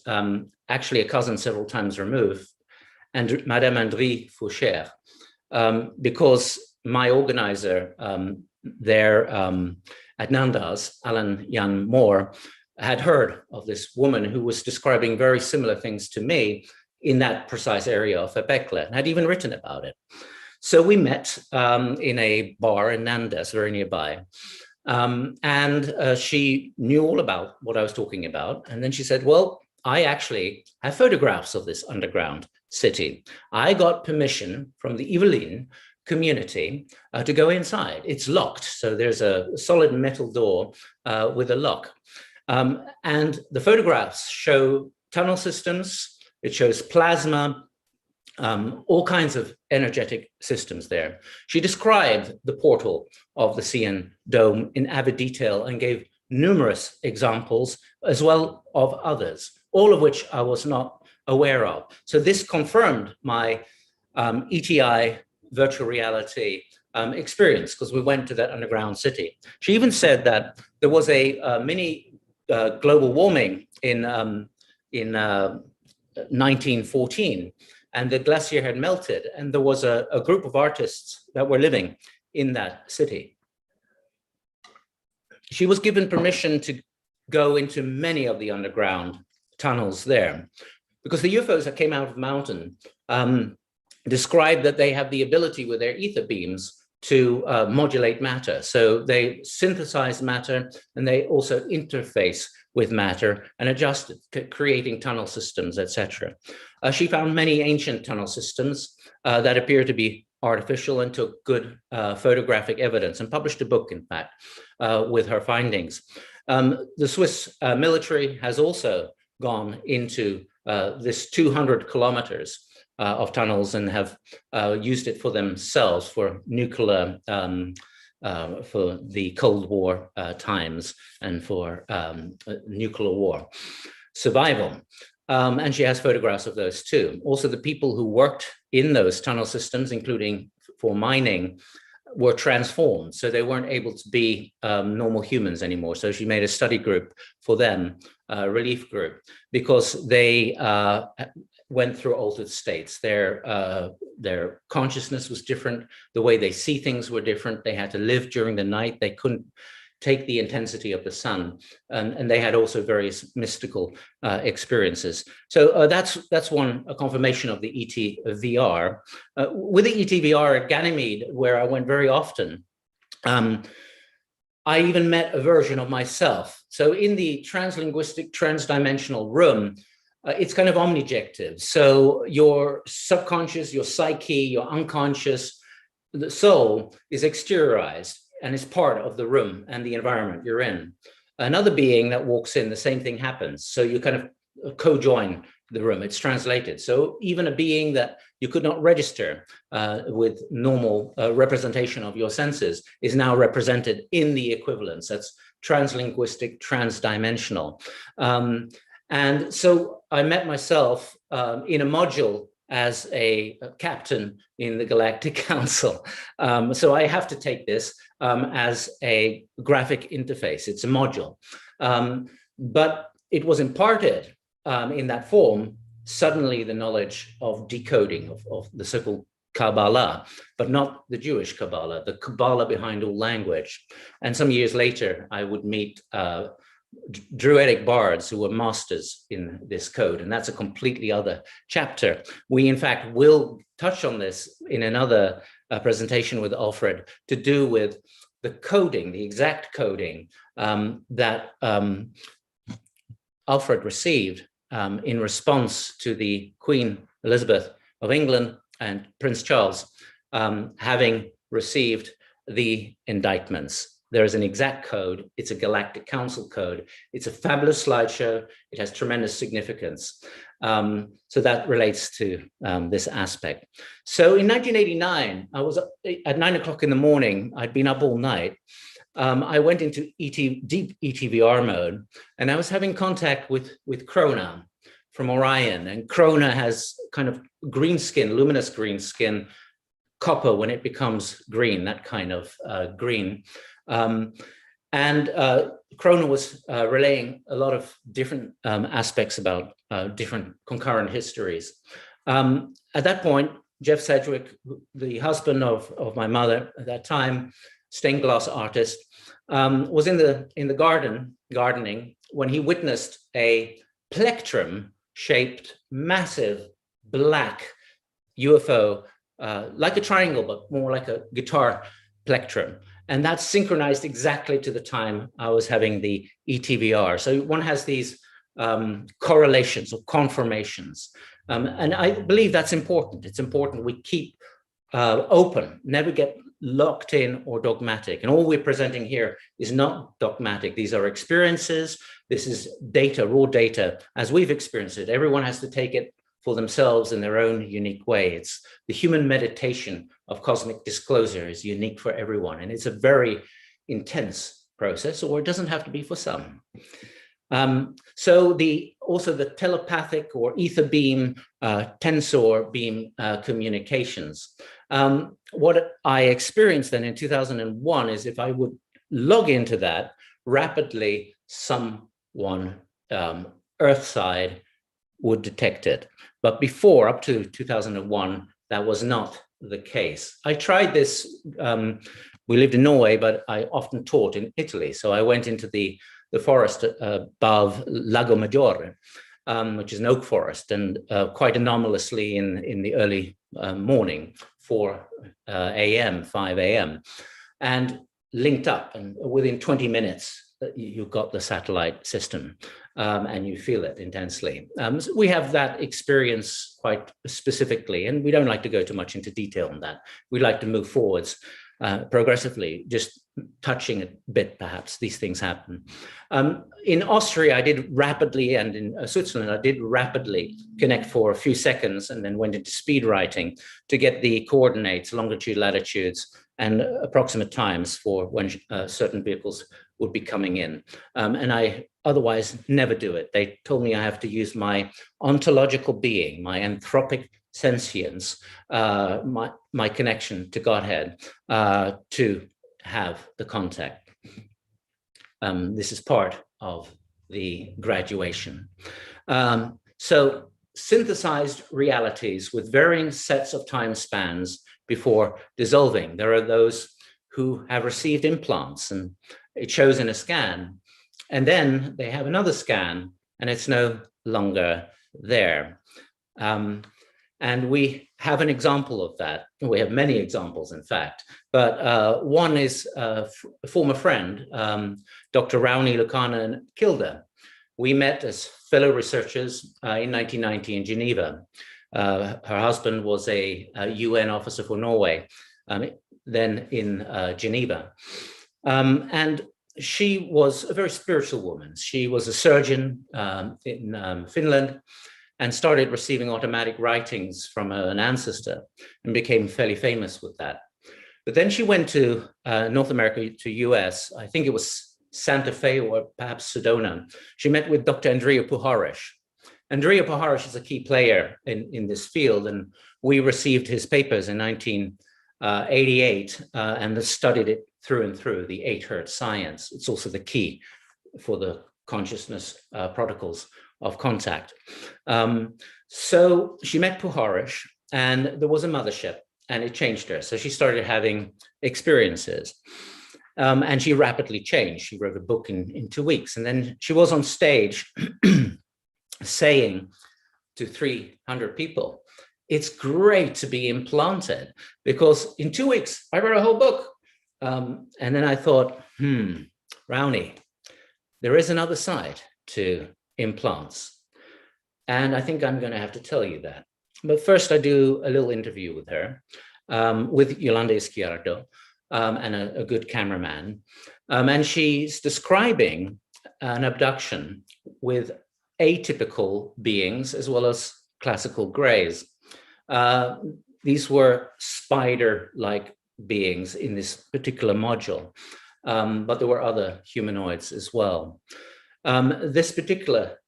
actually a cousin several times removed, and Madame Andrie Foucher, because my organizer there at Nandas, Alan Jan Moore, had heard of this woman who was describing very similar things to me in that precise area of Verpekle, and had even written about it. So we met in a bar in Nandas, very nearby. And she knew all about what I was talking about. And then she said, well, I actually have photographs of this underground city. I got permission from the Evelyn community to go inside. It's locked. So there's a solid metal door with a lock. And the photographs show tunnel systems. It shows plasma, all kinds of energetic systems there. She described the portal of the Sion Dome in avid detail and gave numerous examples as well of others, all of which I was not aware of. So this confirmed my ETI virtual reality experience, because we went to that underground city. She even said that there was a mini global warming in 1914, and the glacier had melted, and there was a group of artists that were living in that city. She was given permission to go into many of the underground tunnels there, because the UFOs that came out of the mountain described that they have the ability with their ether beams to modulate matter. So they synthesize matter, and they also interface with matter and adjust it, creating tunnel systems, etc. She found many ancient tunnel systems that appear to be artificial, and took good photographic evidence, and published a book, in fact, with her findings. The Swiss military has also gone into this 200 kilometers of tunnels and have used it for themselves for nuclear for the Cold War times and for nuclear war survival. And she has photographs of those too. Also, the people who worked in those tunnel systems, including for mining, were transformed. So they weren't able to be normal humans anymore. So she made a study group for them, a relief group, because they went through altered states. Their consciousness was different. The way they see things were different. They had to live during the night. They couldn't take the intensity of the sun, and they had also various mystical experiences. So that's a confirmation of the ETVR. With the ETVR at Ganymede, where I went very often, I even met a version of myself. So in the translinguistic, transdimensional room, it's kind of omnijective. So your subconscious, your psyche, your unconscious, the soul is exteriorized and is part of the room and the environment you're in. Another being that walks in, the same thing happens. So you kind of co-join the room, it's translated. So even a being that you could not register with normal representation of your senses is now represented in the equivalence. That's translinguistic, transdimensional. And so I met myself in a module as a captain in the Galactic Council. So I have to take this as a graphic interface. It's a module. But it was imparted in that form, suddenly the knowledge of decoding of the so-called Kabbalah, but not the Jewish Kabbalah, the Kabbalah behind all language. And some years later, I would meet Druidic bards who were masters in this code, and that's a completely other chapter. We, in fact, will touch on this in another presentation with Alfred to do with the coding, the exact coding that Alfred received in response to the Queen Elizabeth of England and Prince Charles having received the indictments. There is an exact code. It's a Galactic Council code. It's a fabulous slideshow. It has tremendous significance. So that relates to this aspect. So in 1989, I was at 9 o'clock in the morning. I'd been up all night. I went into deep ETVR mode, and I was having contact with Krona from Orion. And Krona has kind of green skin, luminous green skin, copper when it becomes green, that kind of green. And Krona was relaying a lot of different aspects about different concurrent histories. At that point, Jeff Sedgwick, the husband of my mother at that time, stained glass artist, was in the gardening when he witnessed a plectrum-shaped, massive, black UFO, like a triangle, but more like a guitar plectrum. And that's synchronized exactly to the time I was having the ETVR. So one has these correlations or confirmations. And I believe that's important. It's important we keep open, never get locked in or dogmatic. And all we're presenting here is not dogmatic. These are experiences. This is data, raw data, as we've experienced it. Everyone has to take it for themselves in their own unique way. It's the human meditation of cosmic disclosure is unique for everyone. And it's a very intense process, or it doesn't have to be for some. So also the telepathic or ether beam, tensor beam communications. What I experienced then in 2001 is if I would log into that rapidly, someone Earthside would detect it. But before, up to 2001, that was not the case. I tried this, we lived in Norway, but I often taught in Italy. So I went into the forest above Lago Maggiore, which is an oak forest, and quite anomalously in the early morning, 4 a.m., 5 a.m., and linked up. And within 20 minutes, you've got the satellite system and you feel it intensely. So we have that experience quite specifically, and we don't like to go too much into detail on that. We like to move forwards progressively, just touching a bit, perhaps these things happen. In Austria, I did rapidly, and in Switzerland, I did rapidly connect for a few seconds and then went into speed writing to get the coordinates, longitude, latitudes, and approximate times for when certain vehicles would be coming in. And I otherwise never do it. They told me I have to use my ontological being, my anthropic sentience, my connection to Godhead, to have the contact. This is part of the graduation. So synthesized realities with varying sets of time spans before dissolving. There are those who have received implants and it shows in a scan, and then they have another scan and it's no longer there. And we have an example of that. We have many examples, in fact, but one is a former friend, Dr. Rauni Lukana and Kilda. We met as fellow researchers in 1990 in Geneva. Her husband was a UN officer for Norway, then in Geneva. And she was a very spiritual woman. She was a surgeon in Finland and started receiving automatic writings from an ancestor and became fairly famous with that. But then she went to North America, to US, I think it was Santa Fe or perhaps Sedona. She met with Dr. Andrea Puharish. Andrea Puharish is a key player in this field, and we received his papers in 1988 and studied it through and through, the 8 Hertz science. It's also the key for the consciousness protocols of contact. So she met Puharish, and there was a mothership, and it changed her. So she started having experiences, and she rapidly changed. She wrote a book in 2 weeks, and then she was on stage saying to 300 people, "It's great to be implanted, because in 2 weeks, I wrote a whole book." And then I thought, Rauni, there is another side to implants. And I think I'm going to have to tell you that. But first, I do a little interview with her, with Yolanda Izquierdo, and a good cameraman. And she's describing an abduction with atypical beings as well as classical grays. These were spider-like beings in this particular module, but there were other humanoids as well. This particular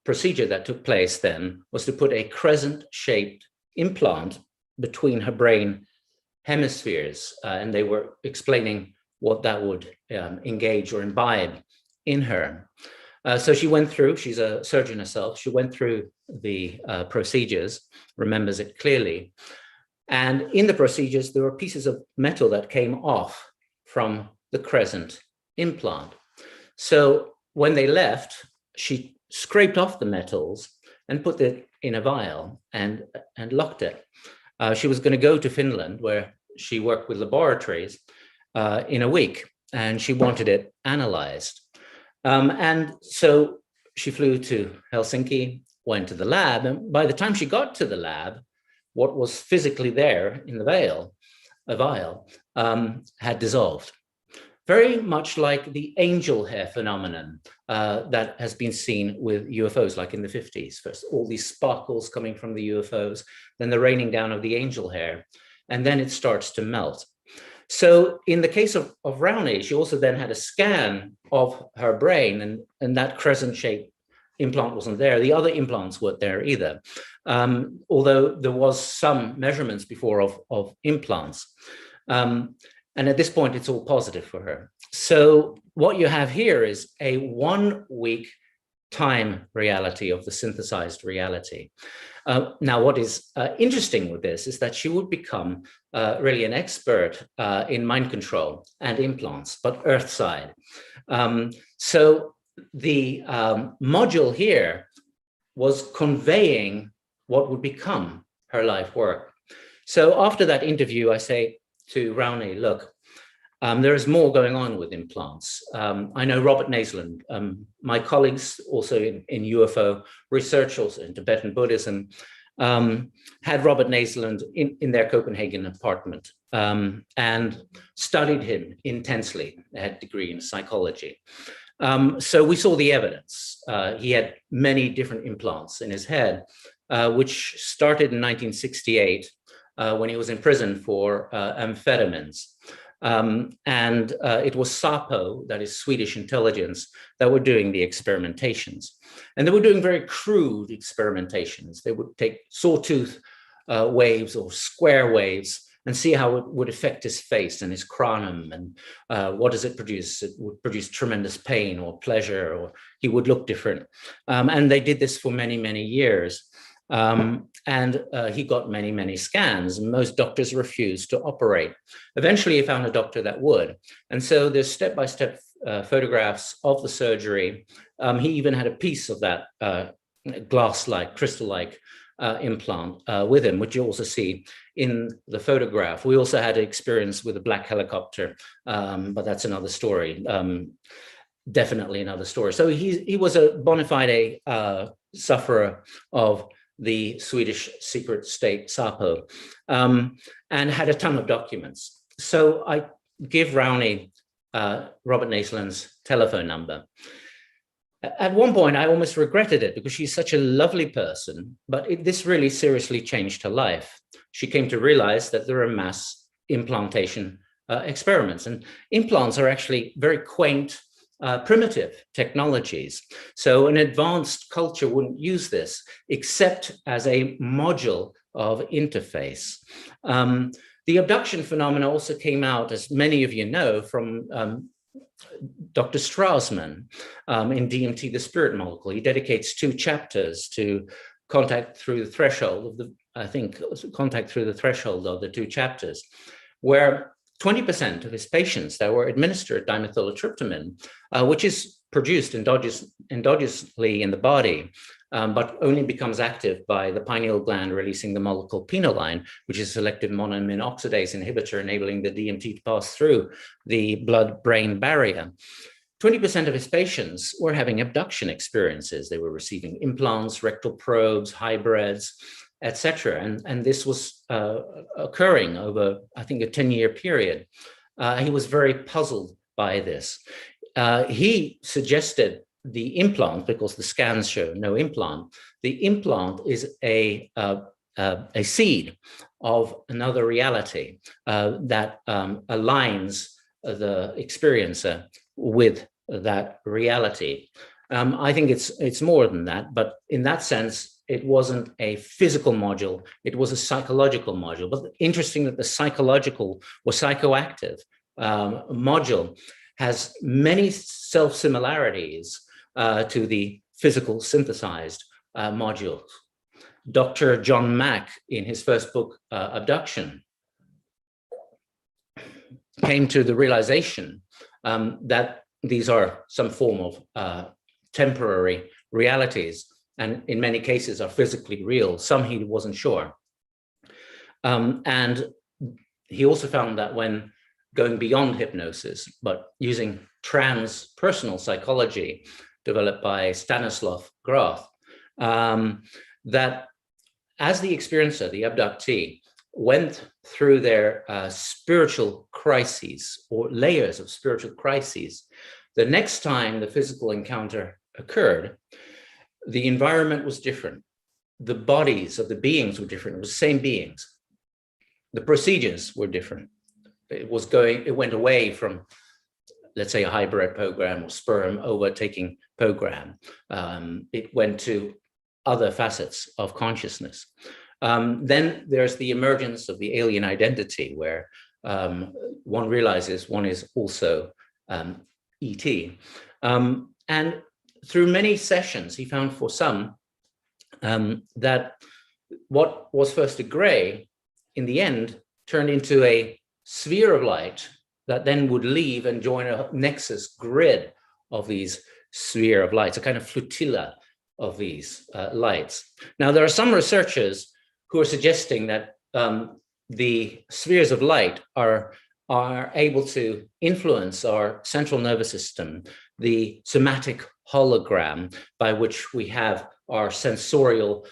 procedure that took place then was to put a crescent-shaped implant between her brain hemispheres, and they were explaining what that would engage or imbibe in her. So she went through, she's a surgeon herself, she went through the procedures, remembers it clearly. And in the procedures, there were pieces of metal that came off from the crescent implant. So when they left, she scraped off the metals and put it in a vial and locked it. She was going to go to Finland, where she worked with laboratories, in a week, and she wanted it analyzed. And so she flew to Helsinki, went to the lab, and by the time she got to the lab, what was physically there in the vial, had dissolved. Very much like the angel hair phenomenon that has been seen with UFOs, like in the 50s. First, all these sparkles coming from the UFOs, then the raining down of the angel hair, and then it starts to melt. So in the case of Rauni, she also then had a scan of her brain, and that crescent-shaped implant wasn't there. The other implants weren't there either, although there was some measurements before of implants. And at this point, it's all positive for her. So what you have here is a 1 week time reality of the synthesized reality. Now, what is interesting with this is that she would become really an expert in mind control and implants, but Earth side. So the module here was conveying what would become her life work. So after that interview, I say to Rauni, look, there is more going on with implants. I know Robert Naseland, my colleagues also in UFO research, also in Tibetan Buddhism, had Robert Naseland in their Copenhagen apartment and studied him intensely. They had a degree in psychology. So we saw the evidence. He had many different implants in his head, which started in 1968 when he was in prison for amphetamines. It was SAPO, that is Swedish intelligence, that were doing the experimentations. And they were doing very crude experimentations. They would take sawtooth waves or square waves and see how it would affect his face and his cranium, and what does it produce? It would produce tremendous pain or pleasure, or he would look different. And they did this for many, many years. He got many, many scans, and most doctors refused to operate. Eventually, he found a doctor that would. And so there's step-by-step photographs of the surgery. He even had a piece of that glass-like, crystal-like implant with him, which you also see in the photograph. We also had experience with a black helicopter, but that's another story. Definitely another story. So he was a bona fide sufferer of the Swedish secret state SAPO, and had a ton of documents. So I give Rowney Robert Naisland's telephone number. At one point, I almost regretted it because she's such a lovely person, but this really seriously changed her life. She came to realize that there are mass implantation experiments, and implants are actually very quaint, primitive technologies. So an advanced culture wouldn't use this except as a module of interface. The abduction phenomena also came out, as many of you know, from Dr. Strassman in DMT, the spirit molecule. He dedicates 2 chapters to contact through the threshold of the, contact through the threshold of the 2 chapters, where 20% of his patients that were administered dimethyltryptamine, which is produced endogenously in the body, but only becomes active by the pineal gland releasing the molecule pinoline, which is a selective monoamine oxidase inhibitor, enabling the DMT to pass through the blood-brain barrier. 20% of his patients were having abduction experiences. They were receiving implants, rectal probes, hybrids, etc. And this was occurring over, I think, a 10-year period. He was very puzzled by this. He suggested the implant, because the scans show no implant. The implant is a seed of another reality that aligns the experiencer with that reality. I think it's more than that, but in that sense, it wasn't a physical module, it was a psychological module. But interesting that the psychological or psychoactive module has many self-similarities to the physical synthesized modules. Dr. John Mack, in his first book, Abduction, came to the realization that these are some form of temporary realities, and in many cases are physically real. Some he wasn't sure. And he also found that when going beyond hypnosis, but using transpersonal psychology developed by Stanislav Grof, that as the experiencer, the abductee, went through their spiritual crises or layers of spiritual crises, the next time the physical encounter occurred, the environment was different. The bodies of the beings were different. It was the same beings. The procedures were different. It went away from, let's say, a hybrid program or sperm overtaking program. It went to other facets of consciousness. Then there's the emergence of the alien identity, where one realizes one is also ET. And through many sessions, he found for some that what was first a gray, in the end, turned into a sphere of light that then would leave and join a nexus grid of these sphere of lights, a kind of flotilla of these lights. Now, there are some researchers who are suggesting that the spheres of light are able to influence our central nervous system, the somatic hologram by which we have our sensorial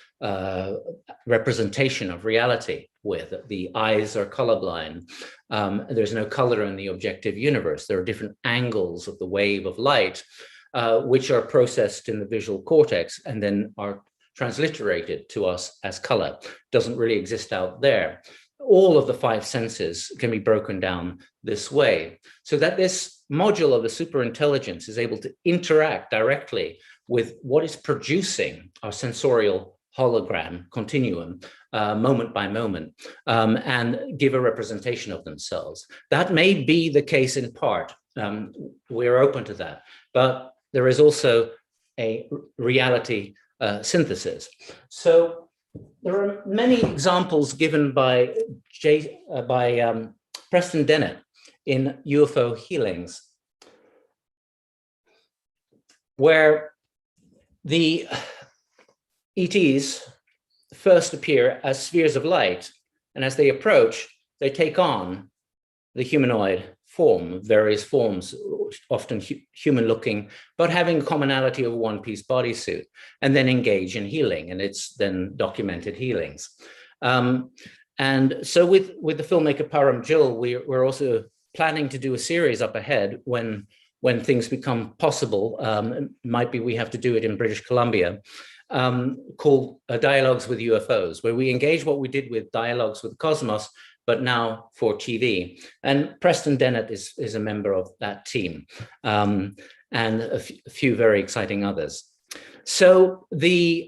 representation of reality with. The eyes are colorblind. There's no color in the objective universe. There are different angles of the wave of light, which are processed in the visual cortex and then are transliterated to us as color. Doesn't really exist out there. all of the five senses can be broken down this way, so that this module of the superintelligence is able to interact directly with what is producing our sensorial hologram continuum, moment by moment, and give a representation of themselves. That may be the case in part. We're open to that, but there is also a reality synthesis. So there are many examples given by Preston Dennett in UFO Healings, where the ETs first appear as spheres of light, and as they approach, they take on the humanoid form, various forms, often human-looking, but having commonality of a one-piece bodysuit, and then engage in healing, and it's then documented healings. And so with the filmmaker Param Jul, we're also planning to do a series up ahead when things become possible. Might be we have to do it in British Columbia, called Dialogues with UFOs, where we engage what we did with Dialogues with Cosmos, but now for TV. And Preston Dennett is a member of that team, and a few very exciting others. So the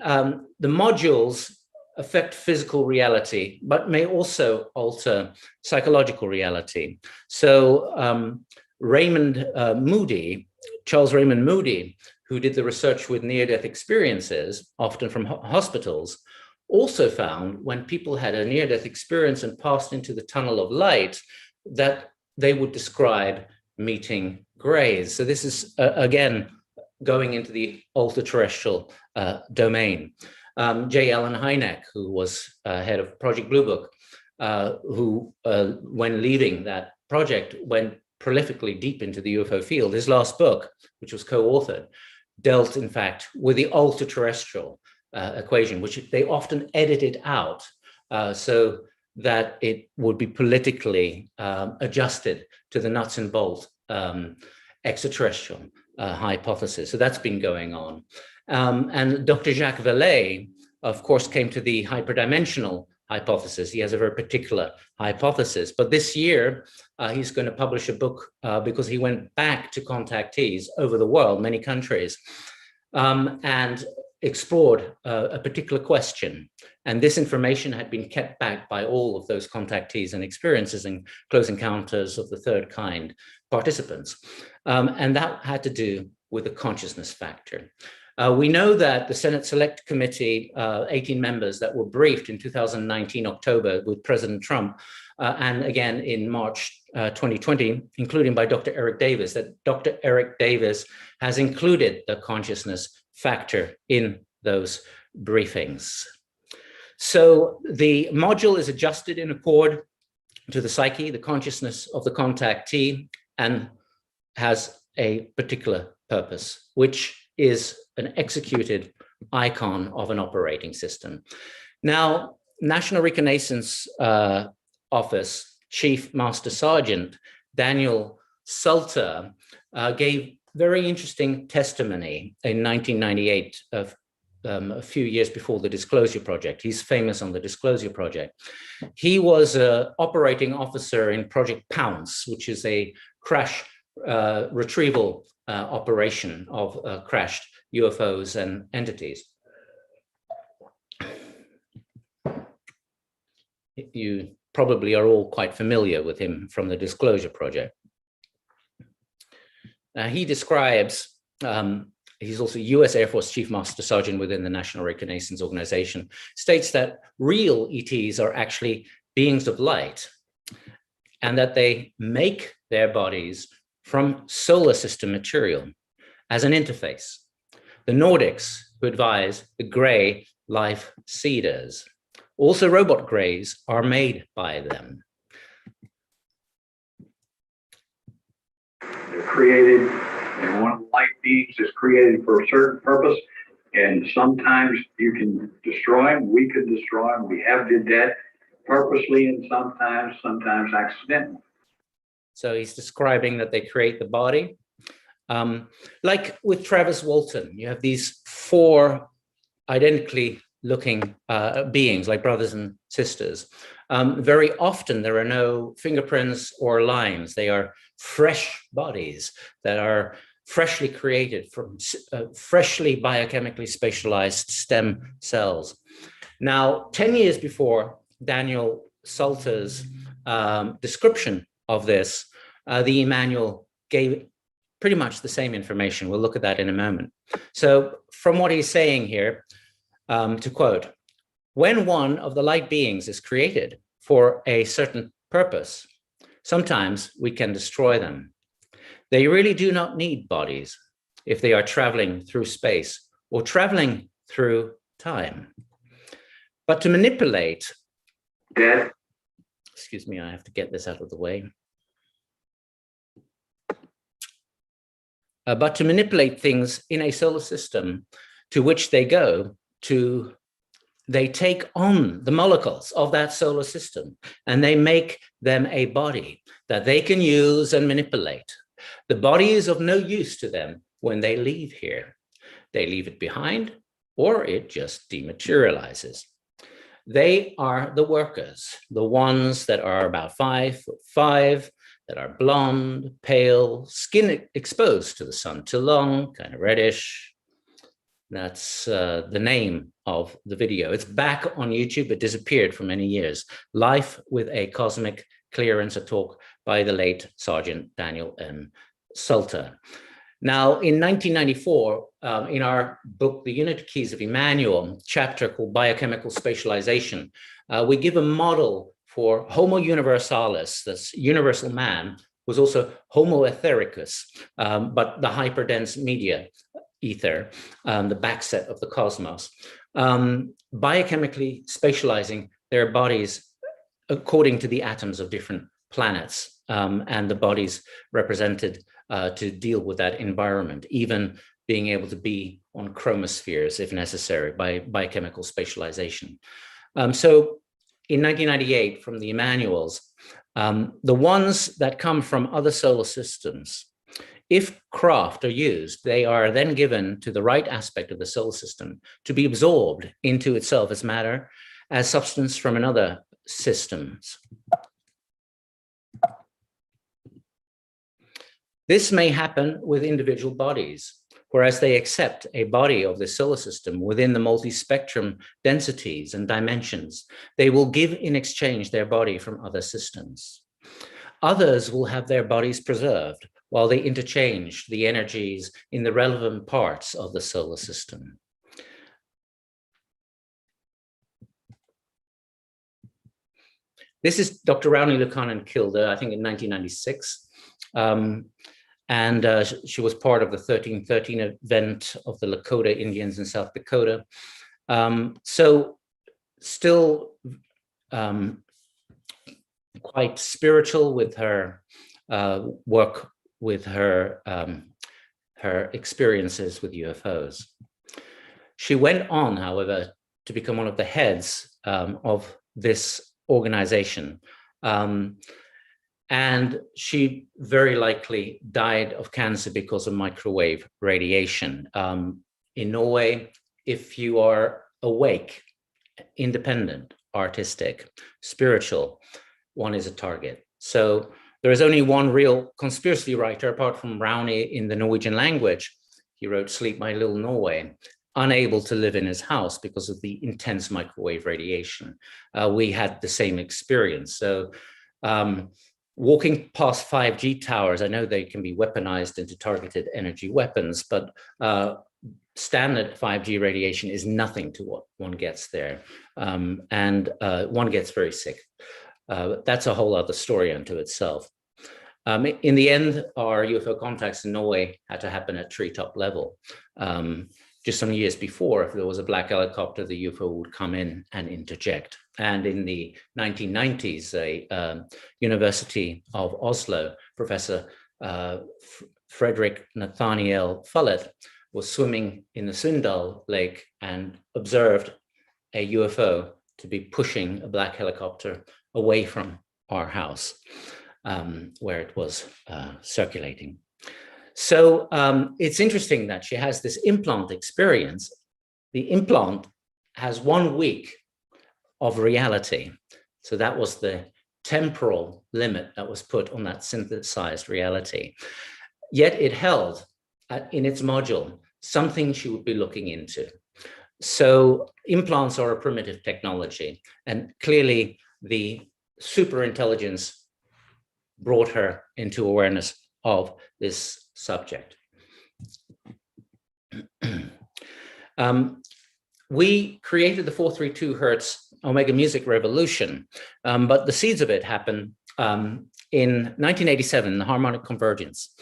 modules affect physical reality, but may also alter psychological reality. So Charles Raymond Moody, who did the research with near-death experiences, often from hospitals, also found when people had a near-death experience and passed into the tunnel of light, that they would describe meeting grays. So this is, again, going into the ultra-terrestrial domain. J. Allen Hynek, who was head of Project Blue Book, who, when leading that project, went prolifically deep into the UFO field. His last book, which was co-authored, dealt, in fact, with the ultra-terrestrial equation, which they often edited out so that it would be politically adjusted to the nuts and bolts extraterrestrial hypothesis. So that's been going on. And Dr. Jacques Vallée, of course, came to the hyperdimensional hypothesis. He has a very particular hypothesis, but this year he's going to publish a book because he went back to contactees over the world, many countries, and explored a particular question. And this information had been kept back by all of those contactees and experiences and close encounters of the third kind participants. And that had to do with the consciousness factor. We know that the Senate Select Committee, 18 members that were briefed in 2019, October, with President Trump, and again in March 2020, including by Dr. Eric Davis, that Dr. Eric Davis has included the consciousness factor in those briefings. So the module is adjusted in accord to the psyche, the consciousness of the contactee, and has a particular purpose, which is an executed icon of an operating system. Now, National Reconnaissance Office Chief Master Sergeant Daniel Salter gave very interesting testimony in 1998, a few years before the Disclosure Project. He's famous on the Disclosure Project. He was an operating officer in Project Pounce, which is a crash retrieval operation of crashed UFOs and entities. You probably are all quite familiar with him from the Disclosure Project. He describes, he's also US Air Force Chief Master Sergeant within the National Reconnaissance Organization, states that real ETs are actually beings of light and that they make their bodies from solar system material as an interface. The Nordics, who advise the gray life seeders. Also, robot grays are made by them. They're created, and one of the light beings is created for a certain purpose, and sometimes you can destroy them. We could destroy them. We have did that purposely, and sometimes accidentally. So he's describing that they create the body. Like with Travis Walton, you have these four identically looking beings, like brothers and sisters. Very often there are no fingerprints or lines. They are fresh bodies that are freshly created from freshly biochemically spatialized stem cells. Now, 10 years before Daniel Salter's description of this, the manual gave pretty much the same information. We'll look at that in a moment. So from what he's saying here, to quote, when one of the light beings is created for a certain purpose, sometimes we can destroy them. They really do not need bodies if they are traveling through space or traveling through time. But to manipulate, excuse me, I have to get this out of the way. But to manipulate things in a solar system to which they go, they take on the molecules of that solar system and they make them a body that they can use and manipulate. The body is of no use to them when they leave here. They leave it behind or it just dematerializes. They are the workers, the ones that are about 5'5", that are blonde, pale, skin exposed to the sun too long, kind of reddish. That's the name of the video. It's back on YouTube. It disappeared for many years. Life with a Cosmic Clearance, a talk by the late Sergeant Daniel M. Salter. Now, in 1994, in our book, The Unit Keys of Emmanuel, chapter called Biochemical Spatialization, we give a model for Homo universalis, this universal man, was also Homo ethericus, but the hyperdense media ether, the backset of the cosmos, biochemically spatializing their bodies according to the atoms of different planets, and the bodies represented to deal with that environment, even being able to be on chromospheres if necessary by biochemical spatialization. So in 1998, from the Emmanuels, the ones that come from other solar systems, if craft are used, they are then given to the right aspect of the solar system to be absorbed into itself as matter, as substance from another systems. This may happen with individual bodies, whereas they accept a body of the solar system within the multi-spectrum densities and dimensions. They will give in exchange their body from other systems. Others will have their bodies preserved while they interchange the energies in the relevant parts of the solar system. This is Dr. Rowney Lukannon Kilder, I think in 1996. She was part of the 1313 event of the Lakota Indians in South Dakota. So still quite spiritual with her work with her experiences with UFOs. She went on, however, to become one of the heads of this organization. And she very likely died of cancer because of microwave radiation. In Norway, if you are awake, independent, artistic, spiritual, one is a target. So there is only one real conspiracy writer, apart from Rowney, in the Norwegian language. He wrote Sleep My Little Norway, unable to live in his house because of the intense microwave radiation. We had the same experience. So walking past 5G towers, I know they can be weaponized into targeted energy weapons, but standard 5G radiation is nothing to what one gets there. And one gets very sick. That's a whole other story unto itself. In the end, our UFO contacts in Norway had to happen at treetop level. Just some years before, if there was a black helicopter, the UFO would come in and interject. And in the 1990s, a University of Oslo, Professor Frederick Nathaniel Follett was swimming in the Sunndal Lake and observed a UFO to be pushing a black helicopter away from our house, where it was circulating. So it's interesting that she has this implant experience. The implant has 1 week of reality. So that was the temporal limit that was put on that synthesized reality. Yet it held in its module something she would be looking into. So implants are a primitive technology, and clearly the superintelligence brought her into awareness of this subject. We created the 432 Hertz Omega music revolution, but the seeds of it happened in 1987, the harmonic convergence,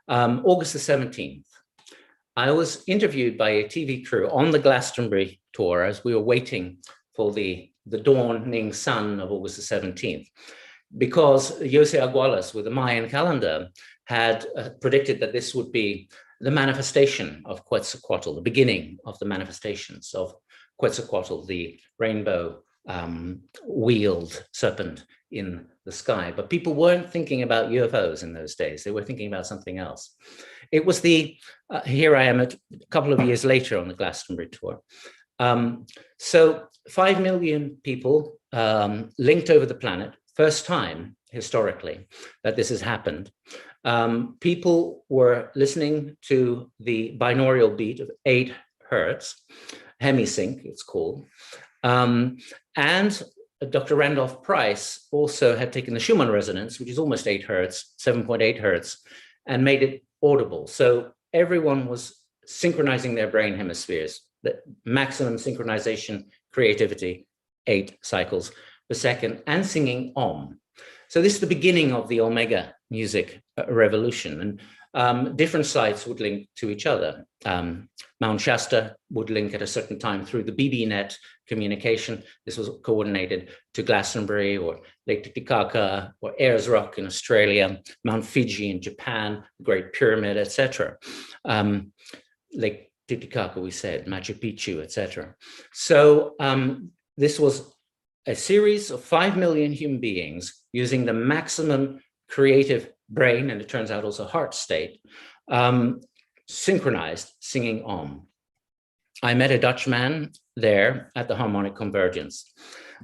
August the 17th. I was interviewed by a TV crew on the Glastonbury tour as we were waiting for the dawning sun of August the 17th, because Jose Agualas with the Mayan calendar had predicted that this would be the manifestation of Quetzalcoatl, the beginning of the manifestations of Quetzalcoatl, the rainbow wheeled serpent in the sky. But people weren't thinking about UFOs in those days. They were thinking about something else. It was here I am a couple of years later on the Glastonbury tour. So 5 million people linked over the planet, first time historically that this has happened. People were listening to the binaural beat of 8 hertz, hemisync it's called. And Dr. Randolph Price also had taken the Schumann resonance, which is almost 8 hertz, 7.8 hertz, and made it audible. So everyone was synchronizing their brain hemispheres, the maximum synchronization, creativity, 8 cycles per second, and singing Om. So this is the beginning of the Omega music revolution, and different sites would link to each other. Mount Shasta would link at a certain time through the BBNet communication. This was coordinated to Glastonbury or Lake Titicaca or Ayers Rock in Australia, Mount Fiji in Japan, Great Pyramid, etc. Lake Titicaca, we said, Machu Picchu, etc. So this was a series of 5 million human beings using the maximum creative brain, and it turns out also heart state, synchronized singing Om. I met a Dutch man there at the harmonic convergence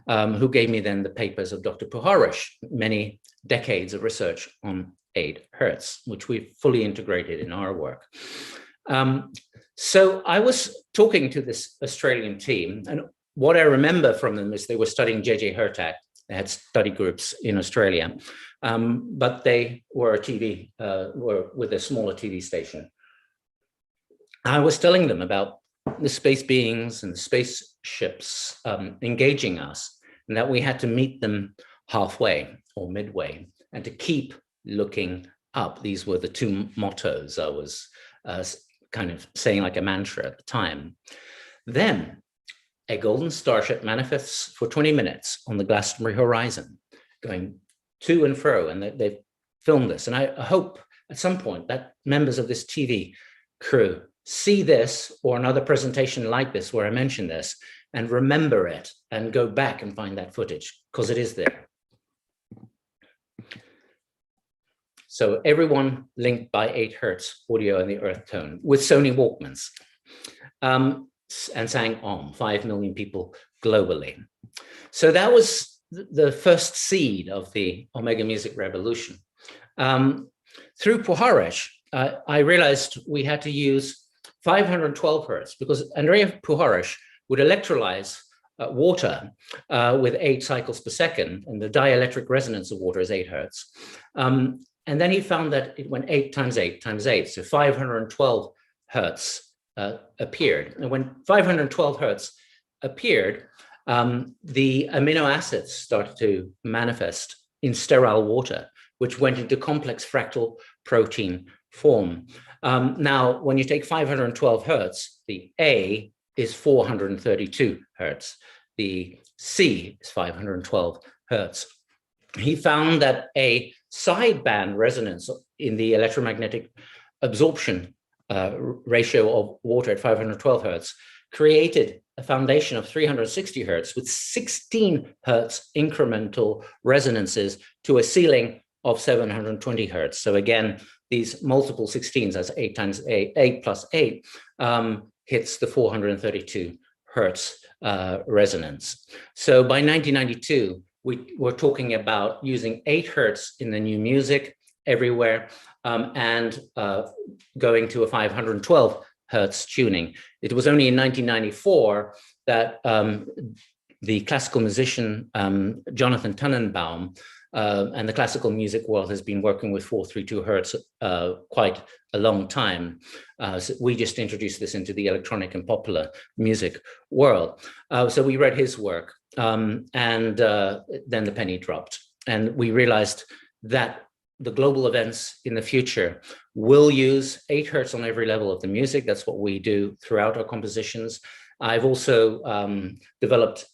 who gave me then the papers of Dr. Puharish, many decades of research on 8 hertz, which we've fully integrated in our work. So I was talking to this Australian team, and what I remember from them is they were studying J.J. Hurtak. They had study groups in Australia, but they were were with a smaller TV station. I was telling them about the space beings and the spaceships engaging us, and that we had to meet them halfway or midway, and to keep looking up. These were the 2 mottos I was kind of saying like a mantra at the time. Then a golden starship manifests for 20 minutes on the Glastonbury horizon, going to and fro, and they've filmed this. And I hope at some point that members of this TV crew see this or another presentation like this where I mention this and remember it and go back and find that footage, because it is there. So everyone linked by 8 hertz audio and the earth tone with Sony Walkmans. And sang Om, 5 million people globally. So that was the first seed of the Omega music revolution. Through Puharish, I realized we had to use 512 hertz, because Andrea Puharish would electrolyze water with 8 cycles per second, and the dielectric resonance of water is 8 hertz. And then he found that it went 8 times 8 times 8, so 512 hertz appeared. And when 512 hertz appeared, the amino acids started to manifest in sterile water, which went into complex fractal protein form. Now, when you take 512 hertz, the A is 432 hertz. The C is 512 hertz. He found that a sideband resonance in the electromagnetic absorption ratio of water at 512 hertz created a foundation of 360 hertz with 16 hertz incremental resonances to a ceiling of 720 hertz. So again, these multiple 16s, that's 8 times 8, 8 plus 8, hits the 432 hertz resonance. So by 1992, we were talking about using 8 hertz in the new music everywhere, and going to a 512 hertz tuning. It was only in 1994 that the classical musician Jonathan Tannenbaum, and the classical music world has been working with 432 hertz quite a long time. So we just introduced this into the electronic and popular music world. So we read his work, and then the penny dropped. And we realized that the global events in the future will use 8 hertz on every level of the music. That's what we do throughout our compositions. I've also developed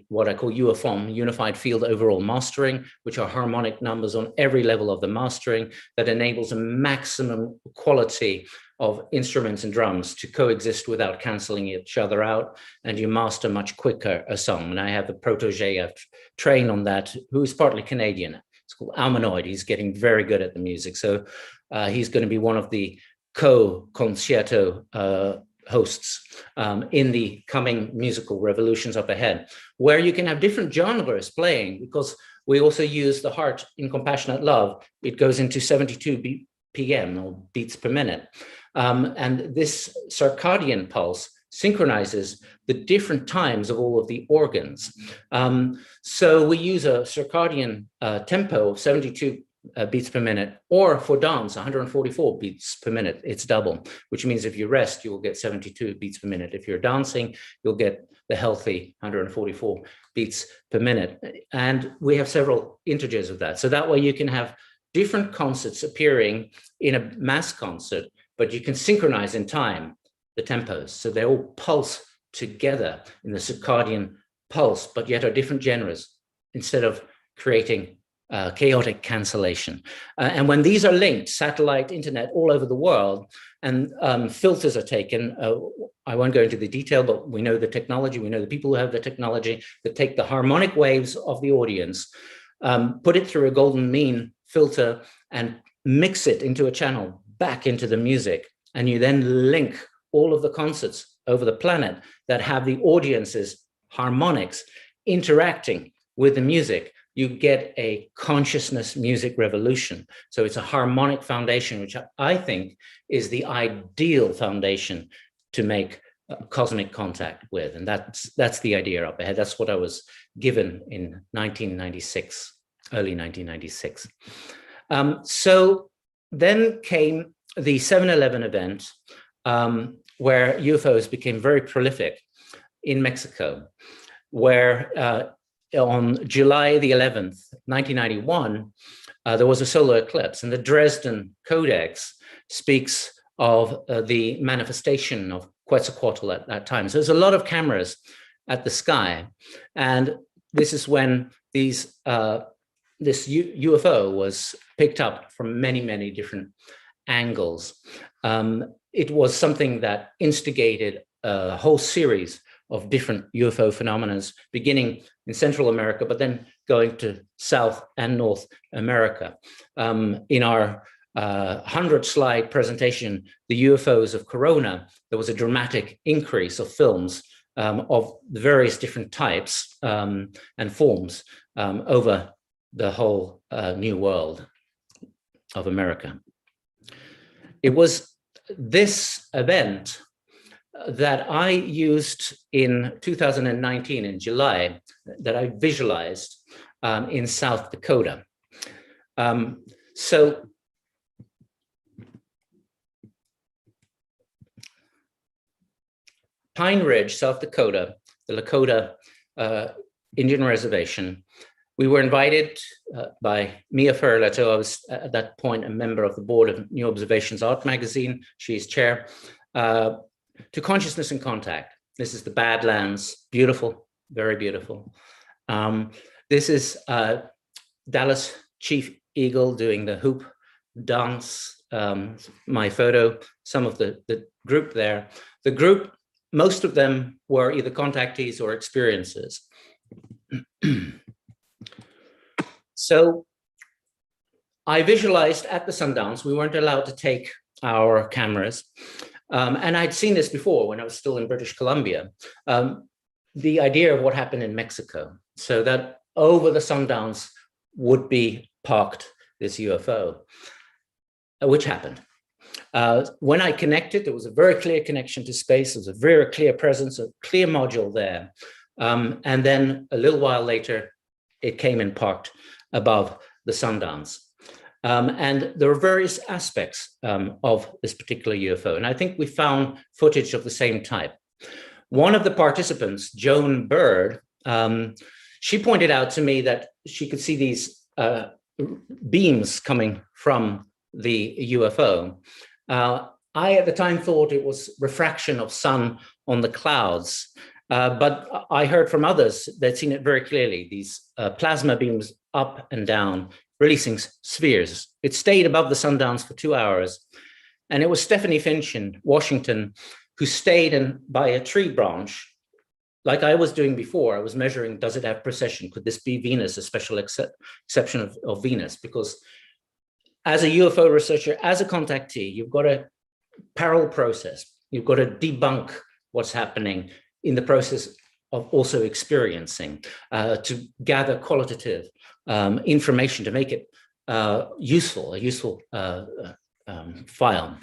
what I call UFOM, Unified Field Overall Mastering, which are harmonic numbers on every level of the mastering that enables a maximum quality of instruments and drums to coexist without canceling each other out, and you master much quicker a song. And I have a protege I've trained on that, who is partly Canadian. It's called Almanoid. He's getting very good at the music. So he's going to be one of the co-concerto hosts in the coming musical revolutions up ahead, where you can have different genres playing, because we also use the heart in compassionate love. It goes into 72 BPM, or beats per minute. And this circadian pulse synchronizes the different times of all of the organs. So we use a circadian tempo of 72 beats per minute, or for dance, 144 beats per minute. It's double, which means if you rest, you will get 72 beats per minute. If you're dancing, you'll get the healthy 144 beats per minute. And we have several integers of that. So that way you can have different concerts appearing in a mass concert, but you can synchronize in time the tempos. So they all pulse together in the circadian pulse, but yet are different genres, instead of creating chaotic cancellation. And when these are linked, satellite, internet, all over the world, and filters are taken, I won't go into the detail, but we know the technology, we know the people who have the technology that take the harmonic waves of the audience, put it through a golden mean filter, and mix it into a channel back into the music. And you then link all of the concerts over the planet that have the audience's harmonics interacting with the music. You get a consciousness music revolution. So it's a harmonic foundation, which I think is the ideal foundation to make cosmic contact with. And that's the idea up ahead. That's what I was given in 1996, early 1996. So then came the 7/11 event, where UFOs became very prolific in Mexico, where on July the 11th, 1991, there was a solar eclipse, and the Dresden Codex speaks of the manifestation of Quetzalcoatl at that time. So there's a lot of cameras at the sky, and this is when this UFO was picked up from many, many different angles. It was something that instigated a whole series of different UFO phenomena, beginning in Central America, but then going to South and North America. In our 100-slide presentation, The UFOs of Corona, there was a dramatic increase of films of the various different types and forms over the whole new world of America. It was this event that I used in 2019 in July, that I visualized in South Dakota. So Pine Ridge, South Dakota, the Lakota Indian Reservation, we were invited by Mia Ferraleto. I was at that point a member of the board of New Observations Art Magazine. She's chair. To Consciousness and Contact. This is the Badlands, beautiful, very beautiful. This is Dallas Chief Eagle doing the hoop dance, my photo, some of the group there. The group, most of them were either contactees or experiencers. So I visualized at the Sundance. We weren't allowed to take our cameras. And I'd seen this before when I was still in British Columbia. the idea of what happened in Mexico. So that over the sundowns would be parked this UFO, which happened. When I connected, there was a very clear connection to space. There was a very clear presence, a clear module there. And then a little while later, it came and parked above the sundowns. And there are various aspects of this particular UFO. And I think we found footage of the same type. One of the participants, Joan Bird, she pointed out to me that she could see these beams coming from the UFO. I, at the time, thought it was refraction of sun on the clouds. But I heard from others that seen it very clearly, these plasma beams up and down, releasing spheres. It stayed above the sundowns for 2 hours. And it was Stephanie Finch in Washington who stayed by a tree branch, like I was doing before. I was measuring, does it have precession? Could this be Venus, a special exception of Venus? Because as a UFO researcher, as a contactee, you've got a parallel process. You've got to debunk what's happening in the process of also experiencing, to gather qualitative information to make it a useful file.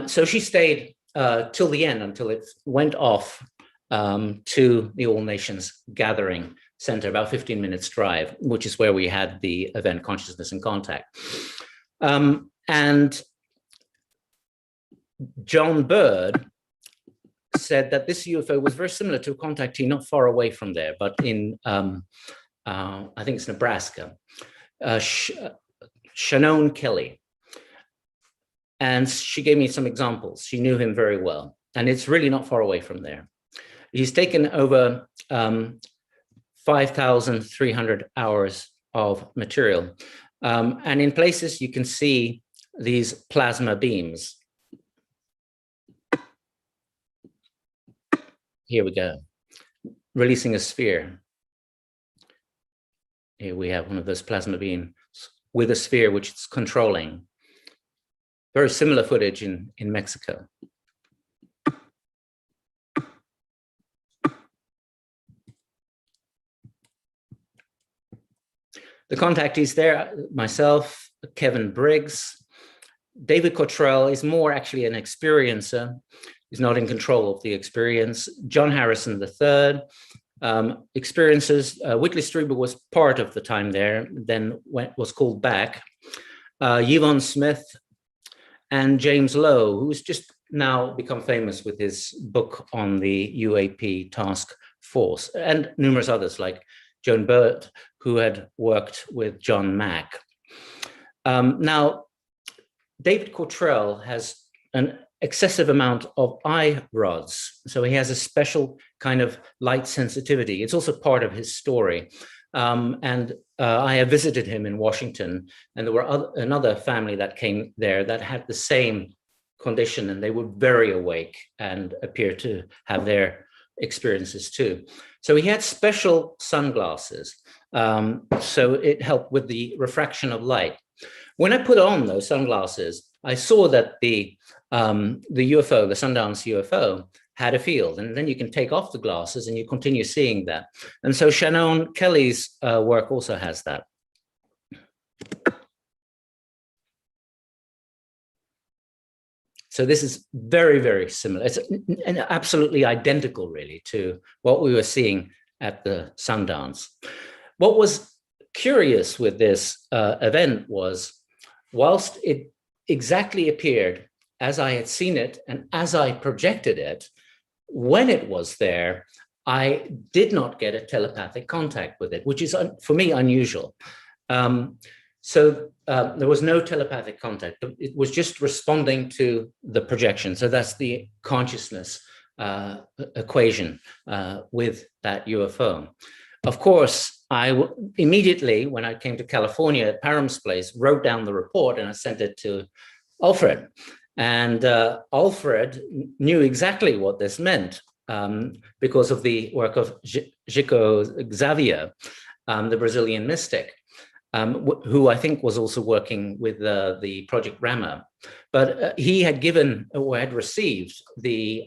So she stayed till the end, until it went off to the All Nations Gathering Center, about 15 minutes drive, which is where we had the event Consciousness and Contact. And John Bird said that this UFO was very similar to a contactee not far away from there, but in, I think it's Nebraska, Shannon Kelly. And she gave me some examples. She knew him very well, and it's really not far away from there. He's taken over 5,300 hours of material. And in places you can see these plasma beams. Here we go, releasing a sphere. Here we have one of those plasma beams with a sphere which it's controlling. Very similar footage in Mexico. The contactees there, myself, Kevin Briggs. David Cottrell is more actually an experiencer. He's not in control of the experience. John Harrison III, experiences. Whitley Strieber was part of the time there, then was called back. Yvonne Smith and James Lowe, who's just now become famous with his book on the UAP task force, and numerous others like Joan Bird, who had worked with John Mack. Now, David Cottrell has an excessive amount of eye rods. So he has a special kind of light sensitivity. It's also part of his story. I have visited him in Washington, and there were another family that came there that had the same condition, and they were very awake and appeared to have their experiences too. So he had special sunglasses. So it helped with the refraction of light. When I put on those sunglasses, I saw that the UFO, the Sundance UFO, had a field, and then you can take off the glasses and you continue seeing that. And so Shannon Kelly's work also has that. So this is very, very similar. It's absolutely identical, really, to what we were seeing at the Sundance. What was curious with this event was, whilst it exactly appeared as I had seen it and as I projected it, when it was there, I did not get a telepathic contact with it, which is, for me, unusual. So there was no telepathic contact. It was just responding to the projection. So that's the consciousness equation with that UFO. Of course, I immediately, when I came to California at Parham's place, wrote down the report and I sent it to Alfred. And Alfred knew exactly what this meant because of the work of Chico Xavier, the Brazilian mystic, who I think was also working with the Project Rama. But he had given or had received the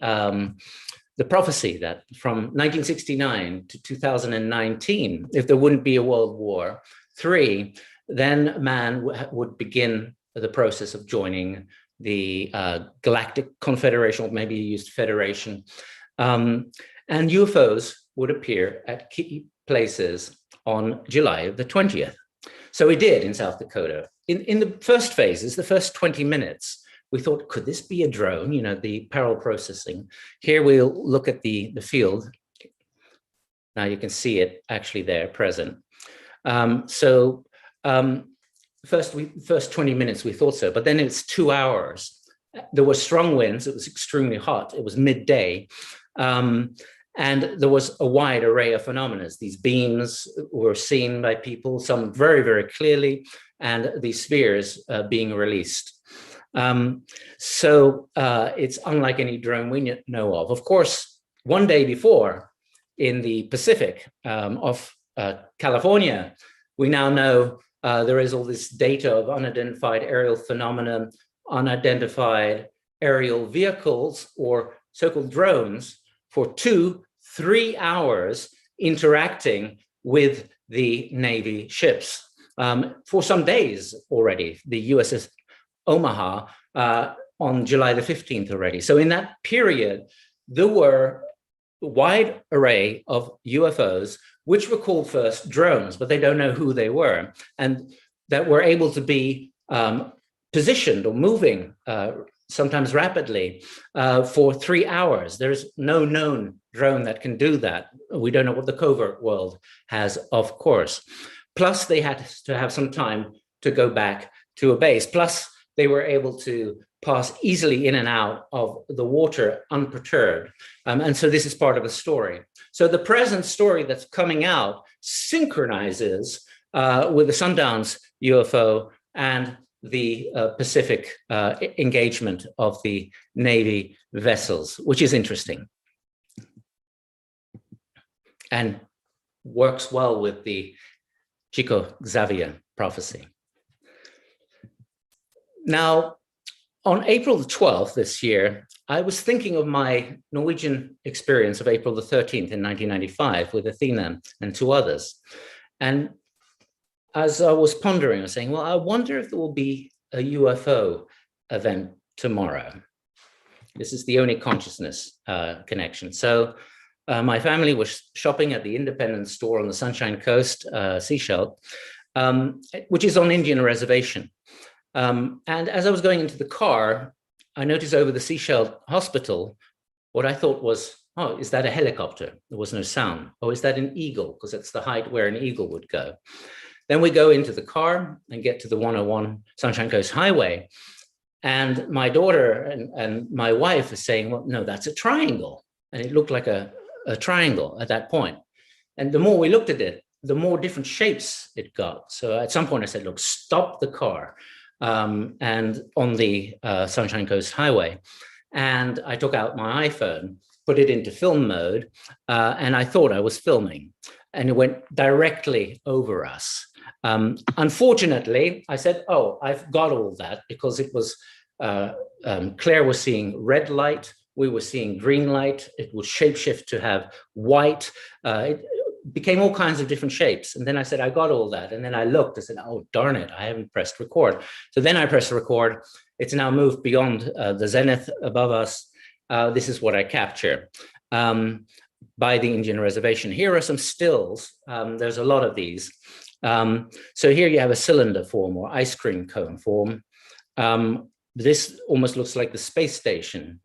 the prophecy that from 1969 to 2019, if there wouldn't be a World War III, then man would begin the process of joining the Galactic Confederation, or maybe he used Federation, and UFOs would appear at key places on July the 20th. So it did in South Dakota. In the first phases, the first 20 minutes, we thought, could this be a drone? You know, the parallel processing. Here we'll look at the field. Now you can see it actually there present. First 20 minutes we thought so, but then it's 2 hours. There were strong winds. It was extremely hot. It was midday. And there was a wide array of phenomena. These beams were seen by people, some very, very clearly, and these spheres being released. It's unlike any drone we know of. Of course, one day before, in the Pacific of California, we now know there is all this data of unidentified aerial phenomena, unidentified aerial vehicles, or so-called drones, for 2-3 hours interacting with the Navy ships. For some days already, the USS Omaha on July the 15th already. So in that period, there were a wide array of UFOs, which were called first drones, but they don't know who they were, and that were able to be positioned or moving sometimes rapidly for 3 hours. There's no known drone that can do that. We don't know what the covert world has, of course. Plus, they had to have some time to go back to a base. Plus, they were able to pass easily in and out of the water unperturbed. And so this is part of the story. So the present story that's coming out synchronizes with the Sundance UFO and the Pacific engagement of the Navy vessels, which is interesting and works well with the Chico Xavier prophecy. Now, on April the 12th this year, I was thinking of my Norwegian experience of April the 13th in 1995 with Athena and 2 others. And as I was pondering, I was saying, well, I wonder if there will be a UFO event tomorrow. This is the only consciousness connection. So my family was shopping at the independent store on the Sunshine Coast, Seashell, which is on Indian reservation. And as I was going into the car, I noticed over the Seashell Hospital, what I thought was, oh, is that a helicopter? There was no sound. Oh, is that an eagle? Because that's the height where an eagle would go. Then we go into the car and get to the 101 Sunshine Coast Highway. And my daughter and my wife are saying, well, no, that's a triangle. And it looked like a triangle at that point. And the more we looked at it, the more different shapes it got. So at some point I said, look, stop the car. And on the Sunshine Coast Highway. And I took out my iPhone, put it into film mode, and I thought I was filming. And it went directly over us. Unfortunately, I said, oh, I've got all that, because it was, Claire was seeing red light, we were seeing green light, it would shapeshift to have white, it became all kinds of different shapes. And then I said, I got all that. And then I looked, I said, oh, darn it, I haven't pressed record. So then I pressed record. It's now moved beyond the zenith above us. This is what I capture by the Indian reservation. Here are some stills. There's a lot of these. So here you have a cylinder form or ice cream cone form. This almost looks like the space station.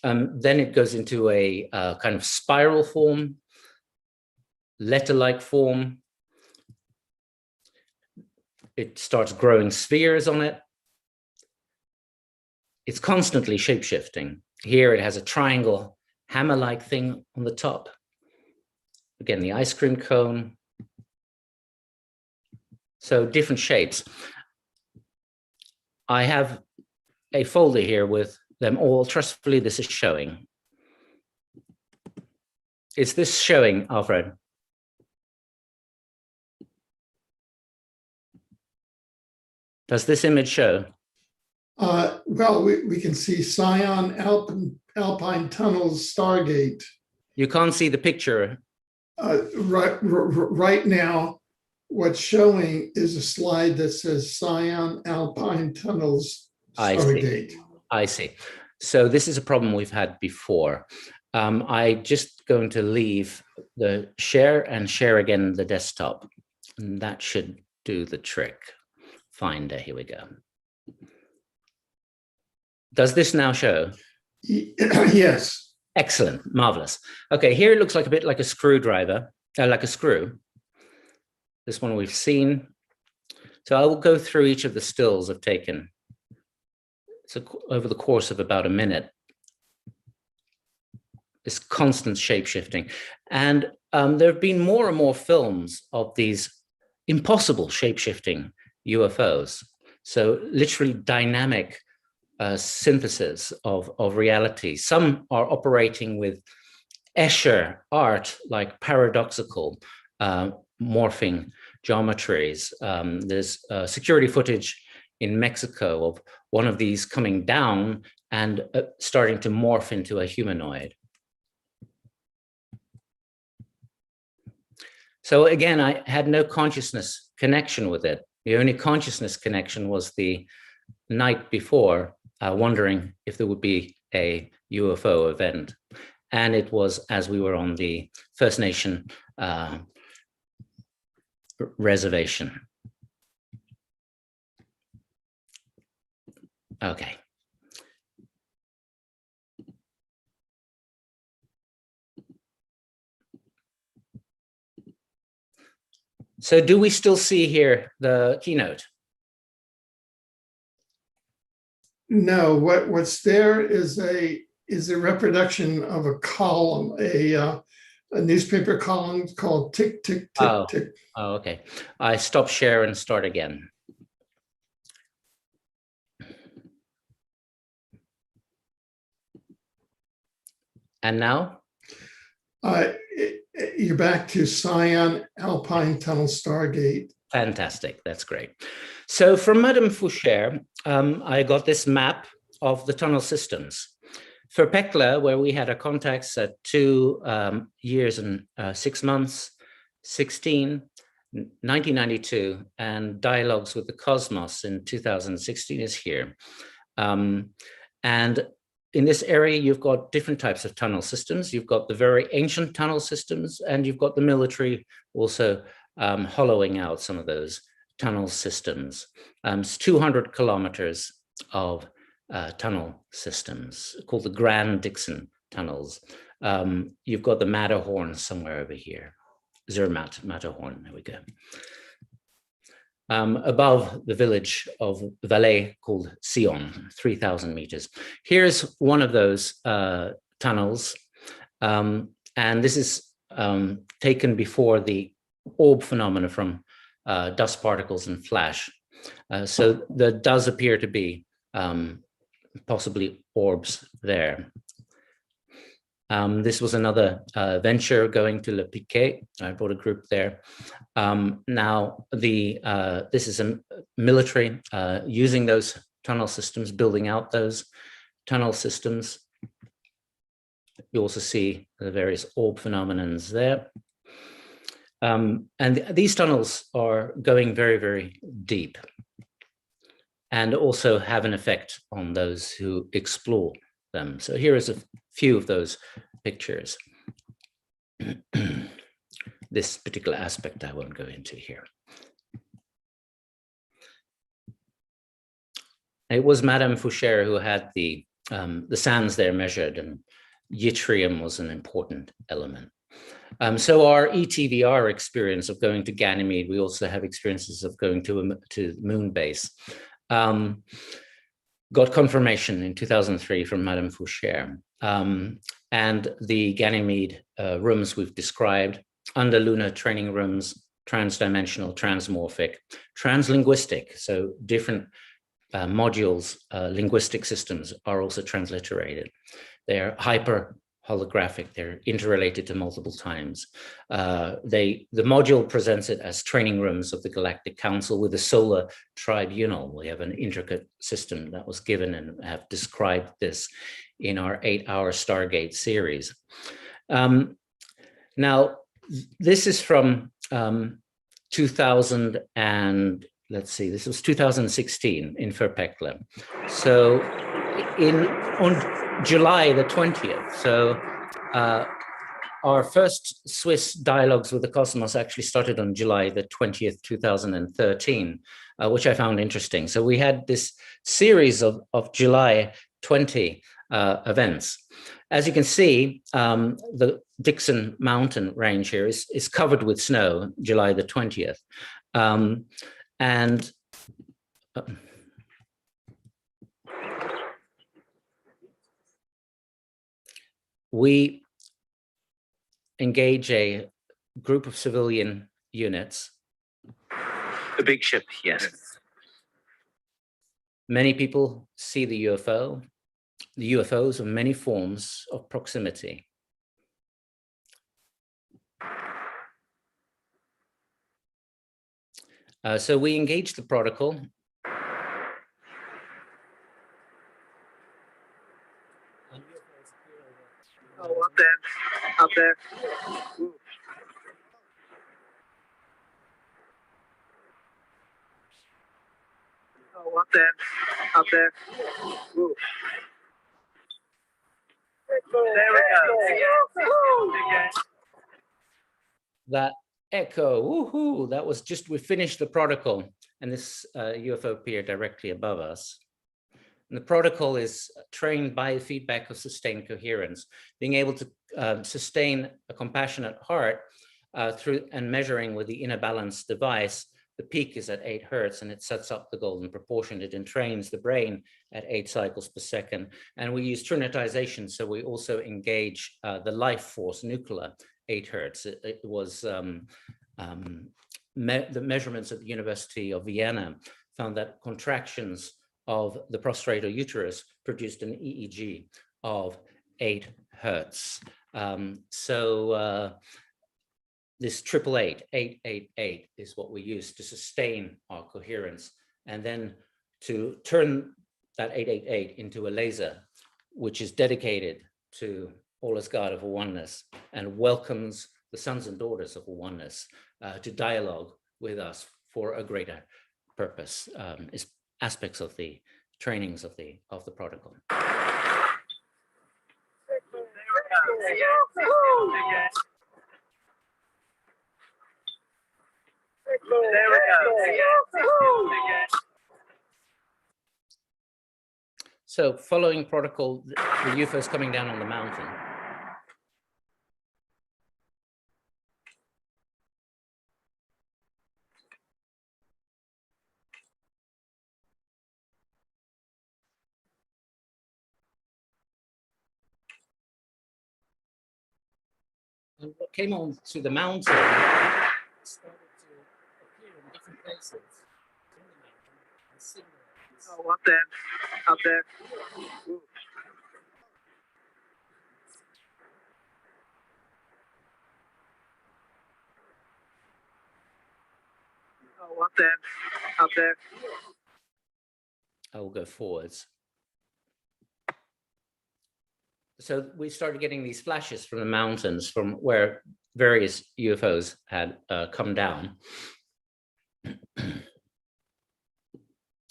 Then it goes into a kind of spiral form, letter-like form. It starts growing spheres on it. It's constantly shape-shifting. Here it has a triangle hammer-like thing on the top. Again, the ice cream cone. So different shapes. I have a folder here with them all. Trustfully, this is showing. Is this showing, Alfred? Does this image show? Well, we can see Scion, Alpine tunnels, Stargate. You can't see the picture. Right now, what's showing is a slide that says Scion, Alpine tunnels, Stargate. I see. So this is a problem we've had before. I just going to leave the share and share again the desktop. And that should do the trick. Finder, here we go. Does this now show? Yes. Excellent, marvelous. Okay, here it looks like a bit like a screwdriver, like a screw. This one we've seen. So I will go through each of the stills I've taken. So over the course of about a minute. This constant shape-shifting. And there have been more and more films of these impossible shape-shifting UFOs. So literally dynamic synthesis of reality. Some are operating with Escher art, like paradoxical morphing geometries. There's security footage in Mexico of one of these coming down and starting to morph into a humanoid. So again, I had no consciousness connection with it. The only consciousness connection was the night before, wondering if there would be a UFO event. And it was as we were on the First Nation reservation. Okay. So do we still see here the keynote? No, what's there is a reproduction of a column, a newspaper column called Tick, Tick, Tick, Tick. Oh, okay. I stop share and start again. And now? You're back to Scion, Alpine tunnel, Stargate. Fantastic, that's great. So from Madame Foucher, I got this map of the tunnel systems. For Pekla, where we had our contacts at 2 years and 6 months, 16, 1992, and dialogues with the cosmos in 2016 is here. And in this area, you've got different types of tunnel systems. You've got the very ancient tunnel systems, and you've got the military also hollowing out some of those tunnel systems. It's 200 kilometers of tunnel systems called the Grand Dixon tunnels. You've got the Matterhorn somewhere over here. Zermatt, Matterhorn, there we go. Above the village of Valais called Sion, 3,000 meters. Here's one of those tunnels. And this is taken before the orb phenomena from dust particles and flash. So there does appear to be possibly orbs there. This was another venture going to Le Piquet. I brought a group there. Now, this is a military using those tunnel systems, building out those tunnel systems. You also see the various orb phenomenons there. And these tunnels are going very, very deep and also have an effect on those who explore them. So here is a few of those pictures. This particular aspect I won't go into here. It was Madame Foucher who had the sands there measured, and yttrium was an important element. So our ETVR experience of going to Ganymede, we also have experiences of going to moon base. Got confirmation in 2003 from Madame Foucher. And the Ganymede rooms we've described, underlunar training rooms, transdimensional, transmorphic, translinguistic, so different modules, linguistic systems are also transliterated. They are hyper holographic. They're interrelated to multiple times. The module presents it as training rooms of the Galactic Council with a solar tribunal. We have an intricate system that was given, and have described this in our 8-hour Stargate series. Now, this is from 2000 and let's see, this was 2016 in Förpekla. So on July the 20th, so our first Swiss dialogues with the cosmos actually started on July the 20th, 2013, which I found interesting. So we had this series of July 20 events. As you can see, the Dixon Mountain range here is covered with snow, July the 20th. And we engage a group of civilian units. The big ship, yes. Many people see the UFO. The UFOs of many forms of proximity. So we engage the protocol. Oh, up there, up there. Ooh. Oh, up there, up there. Ooh. There we go. That echo, woohoo, that was just, we finished the protocol, and this UFO appeared directly above us. And the protocol is trained by the feedback of sustained coherence, being able to sustain a compassionate heart through and measuring with the inner balance device. The peak is at 8 hertz, and it sets up the golden proportion. It entrains the brain at 8 cycles per second. And we use trinitization, so we also engage the life force nuclear 8 hertz. It was the measurements at the University of Vienna found that contractions of the prostrate or uterus produced an EEG of 8 hertz. This 888 is what we use to sustain our coherence, and then to turn that 888 into a laser, which is dedicated to all as God of a oneness and welcomes the sons and daughters of a oneness to dialogue with us for a greater purpose. Is aspects of the trainings of the protocol. So following protocol, the UFO is coming down on the mountain. And what came on to the mountain started to appear in different places. Oh, up there, up there. Ooh. Oh, up there, up there. I will go forwards. So we started getting these flashes from the mountains from where various UFOs had come down.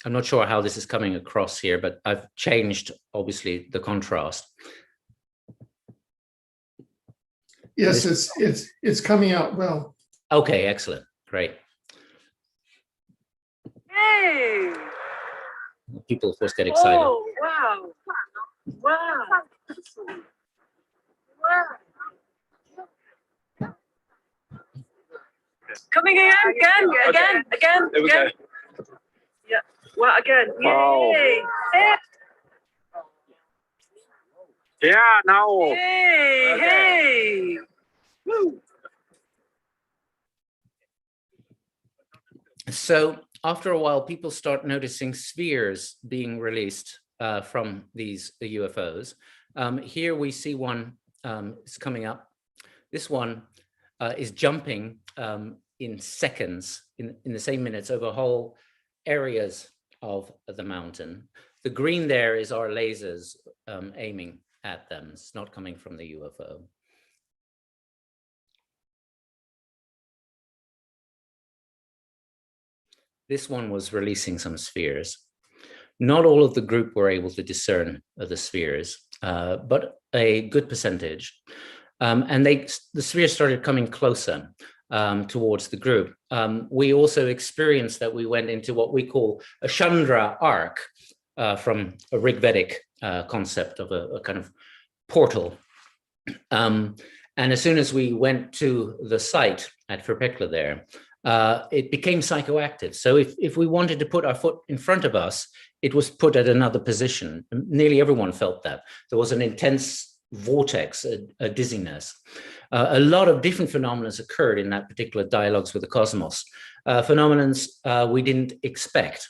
I'm not sure how this is coming across here, but I've changed, obviously, the contrast. Yes, it's coming out well. Okay, excellent, great. Hey! People, of course, get excited. Oh, wow. Wow. Wow. Coming again. There we go. Yeah. Well, again. Wow. Yay. Hey. Yeah, now. Hey. Okay. Hey. Woo. So after a while, people start noticing spheres being released from these UFOs. Here we see one is coming up. This one is jumping in seconds, in the same minutes, over whole areas of the mountain. The green there is our lasers aiming at them. It's not coming from the UFO. This one was releasing some spheres. Not all of the group were able to discern the spheres, but a good percentage. And the spheres started coming closer towards the group. We also experienced that we went into what we call a Chandra arc, from a Rigvedic concept of a kind of portal. And as soon as we went to the site at Verpekla there, it became psychoactive. So if we wanted to put our foot in front of us, it was put at another position. Nearly everyone felt that. There was an intense vortex, a dizziness. A lot of different phenomena occurred in that particular dialogues with the cosmos. Phenomena we didn't expect.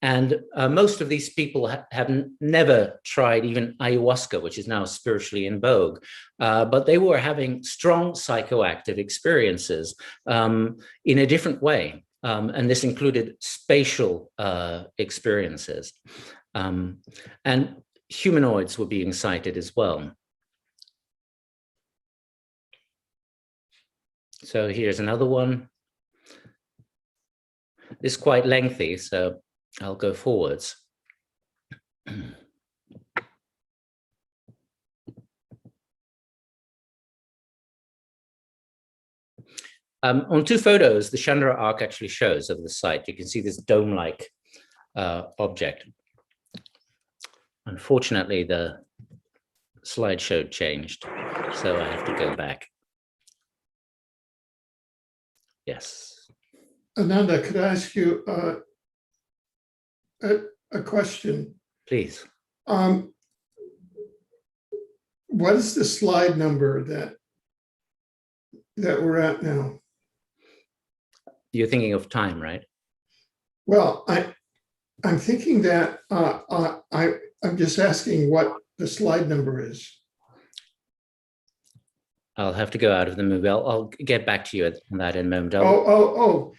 And most of these people have never tried even ayahuasca, which is now spiritually in vogue, but they were having strong psychoactive experiences in a different way. And this included spatial experiences. And humanoids were being sighted as well. So here's another one. This is quite lengthy, so I'll go forwards. On two photos, the Chandra arc actually shows of the site. You can see this dome-like object. Unfortunately, the slideshow changed, so I have to go back. Yes. Ananda, could I ask you a question? Please. What is the slide number that we're at now? You're thinking of time, right? Well, I'm thinking that I'm just asking what the slide number is. I'll have to go out of the movie. I'll get back to you on that in a moment. Because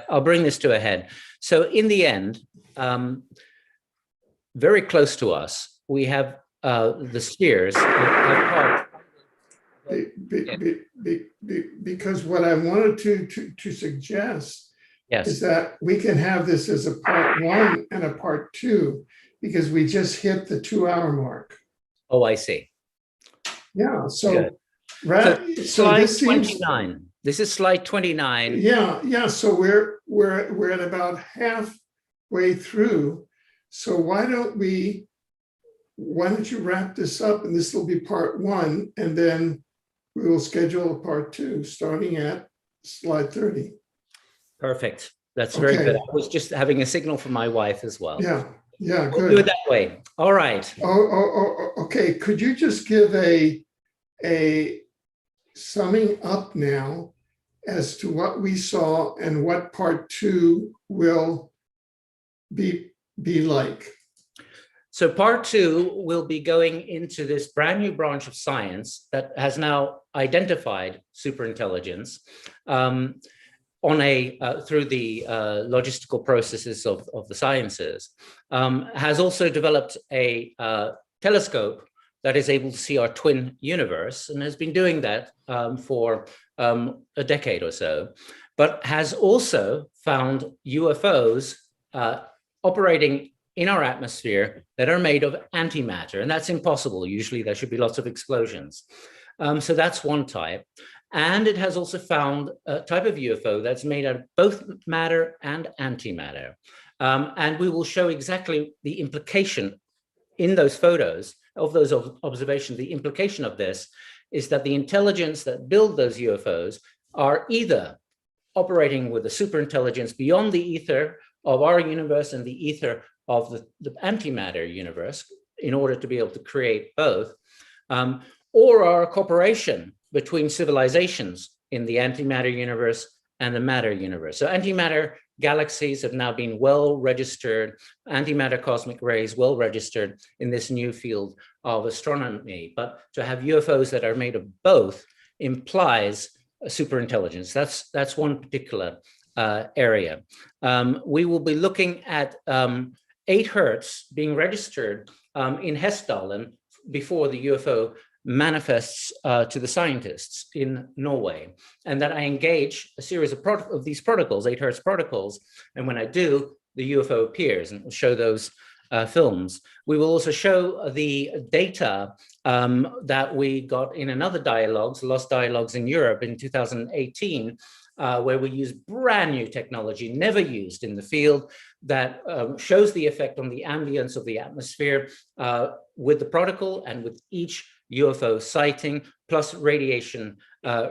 I'll bring this to a head. So in the end, very close to us, we have the spheres. Because what I wanted to suggest is that we can have this as a part 1 and a part 2, because we just hit the 2-hour mark. Oh, I see. Yeah. So, so slide 29. This is slide 29. Yeah. So we're at about halfway through. So why don't you wrap this up, and this will be part 1, and then we will schedule a part 2 starting at slide 30. Perfect. That's very good. I was just having a signal from my wife as well. Yeah, good. We'll do it that way. All right. Okay. Could you just give a summing up now as to what we saw and what part 2 will be like? So part 2 will be going into this brand new branch of science that has now identified superintelligence through the logistical processes of the sciences, has also developed a telescope that is able to see our twin universe, and has been doing that for a decade or so, but has also found UFOs operating in our atmosphere that are made of antimatter, and that's impossible. Usually there should be lots of explosions. So that's one type. And it has also found a type of UFO that's made out of both matter and antimatter. And we will show exactly the implication in those photos of those observations. The implication of this is that the intelligence that build those UFOs are either operating with a superintelligence beyond the ether of our universe and the ether of the antimatter universe in order to be able to create both, or are a cooperation between civilizations in the antimatter universe and the matter universe. So antimatter galaxies have now been well registered, antimatter cosmic rays well registered in this new field of astronomy. But to have UFOs that are made of both implies a superintelligence. That's one particular area. We will be looking at 8 hertz being registered in Hessdalen before the UFO manifests to the scientists in Norway, and that I engage a series of these protocols, 8 hertz protocols, and when I do, the UFO appears, and we'll show those films. We will also show the data that we got in another dialogues, Lost Dialogues in Europe in 2018, where we use brand new technology, never used in the field, that shows the effect on the ambience of the atmosphere with the protocol and with each UFO sighting, plus radiation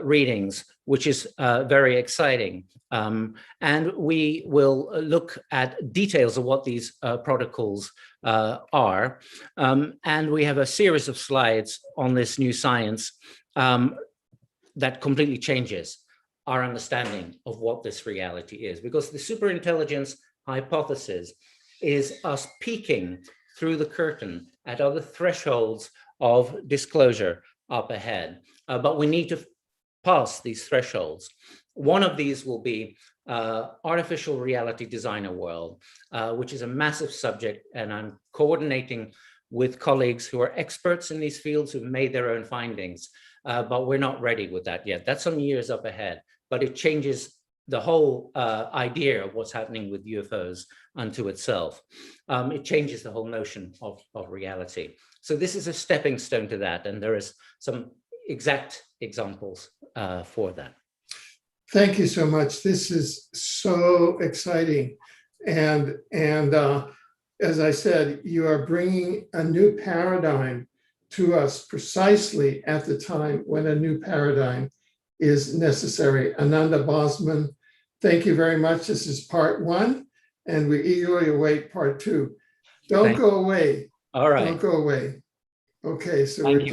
readings, which is very exciting. And we will look at details of what these protocols are. And we have a series of slides on this new science that completely changes our understanding of what this reality is, because the superintelligence hypothesis is us peeking through the curtain at other thresholds of disclosure up ahead. But we need to pass these thresholds. One of these will be artificial reality designer world, which is a massive subject, and I'm coordinating with colleagues who are experts in these fields who've made their own findings, but we're not ready with that yet. That's some years up ahead, but it changes the whole idea of what's happening with UFOs unto itself. It changes the whole notion of reality. So this is a stepping stone to that, and there is some exact examples for that. Thank you so much. This is so exciting. And as I said, you are bringing a new paradigm to us precisely at the time when a new paradigm is necessary. Ananda Bosman, thank you very much. This is part 1, and we eagerly await part 2. Don't go away. All right. Don't go away. Okay, so Thank we're you.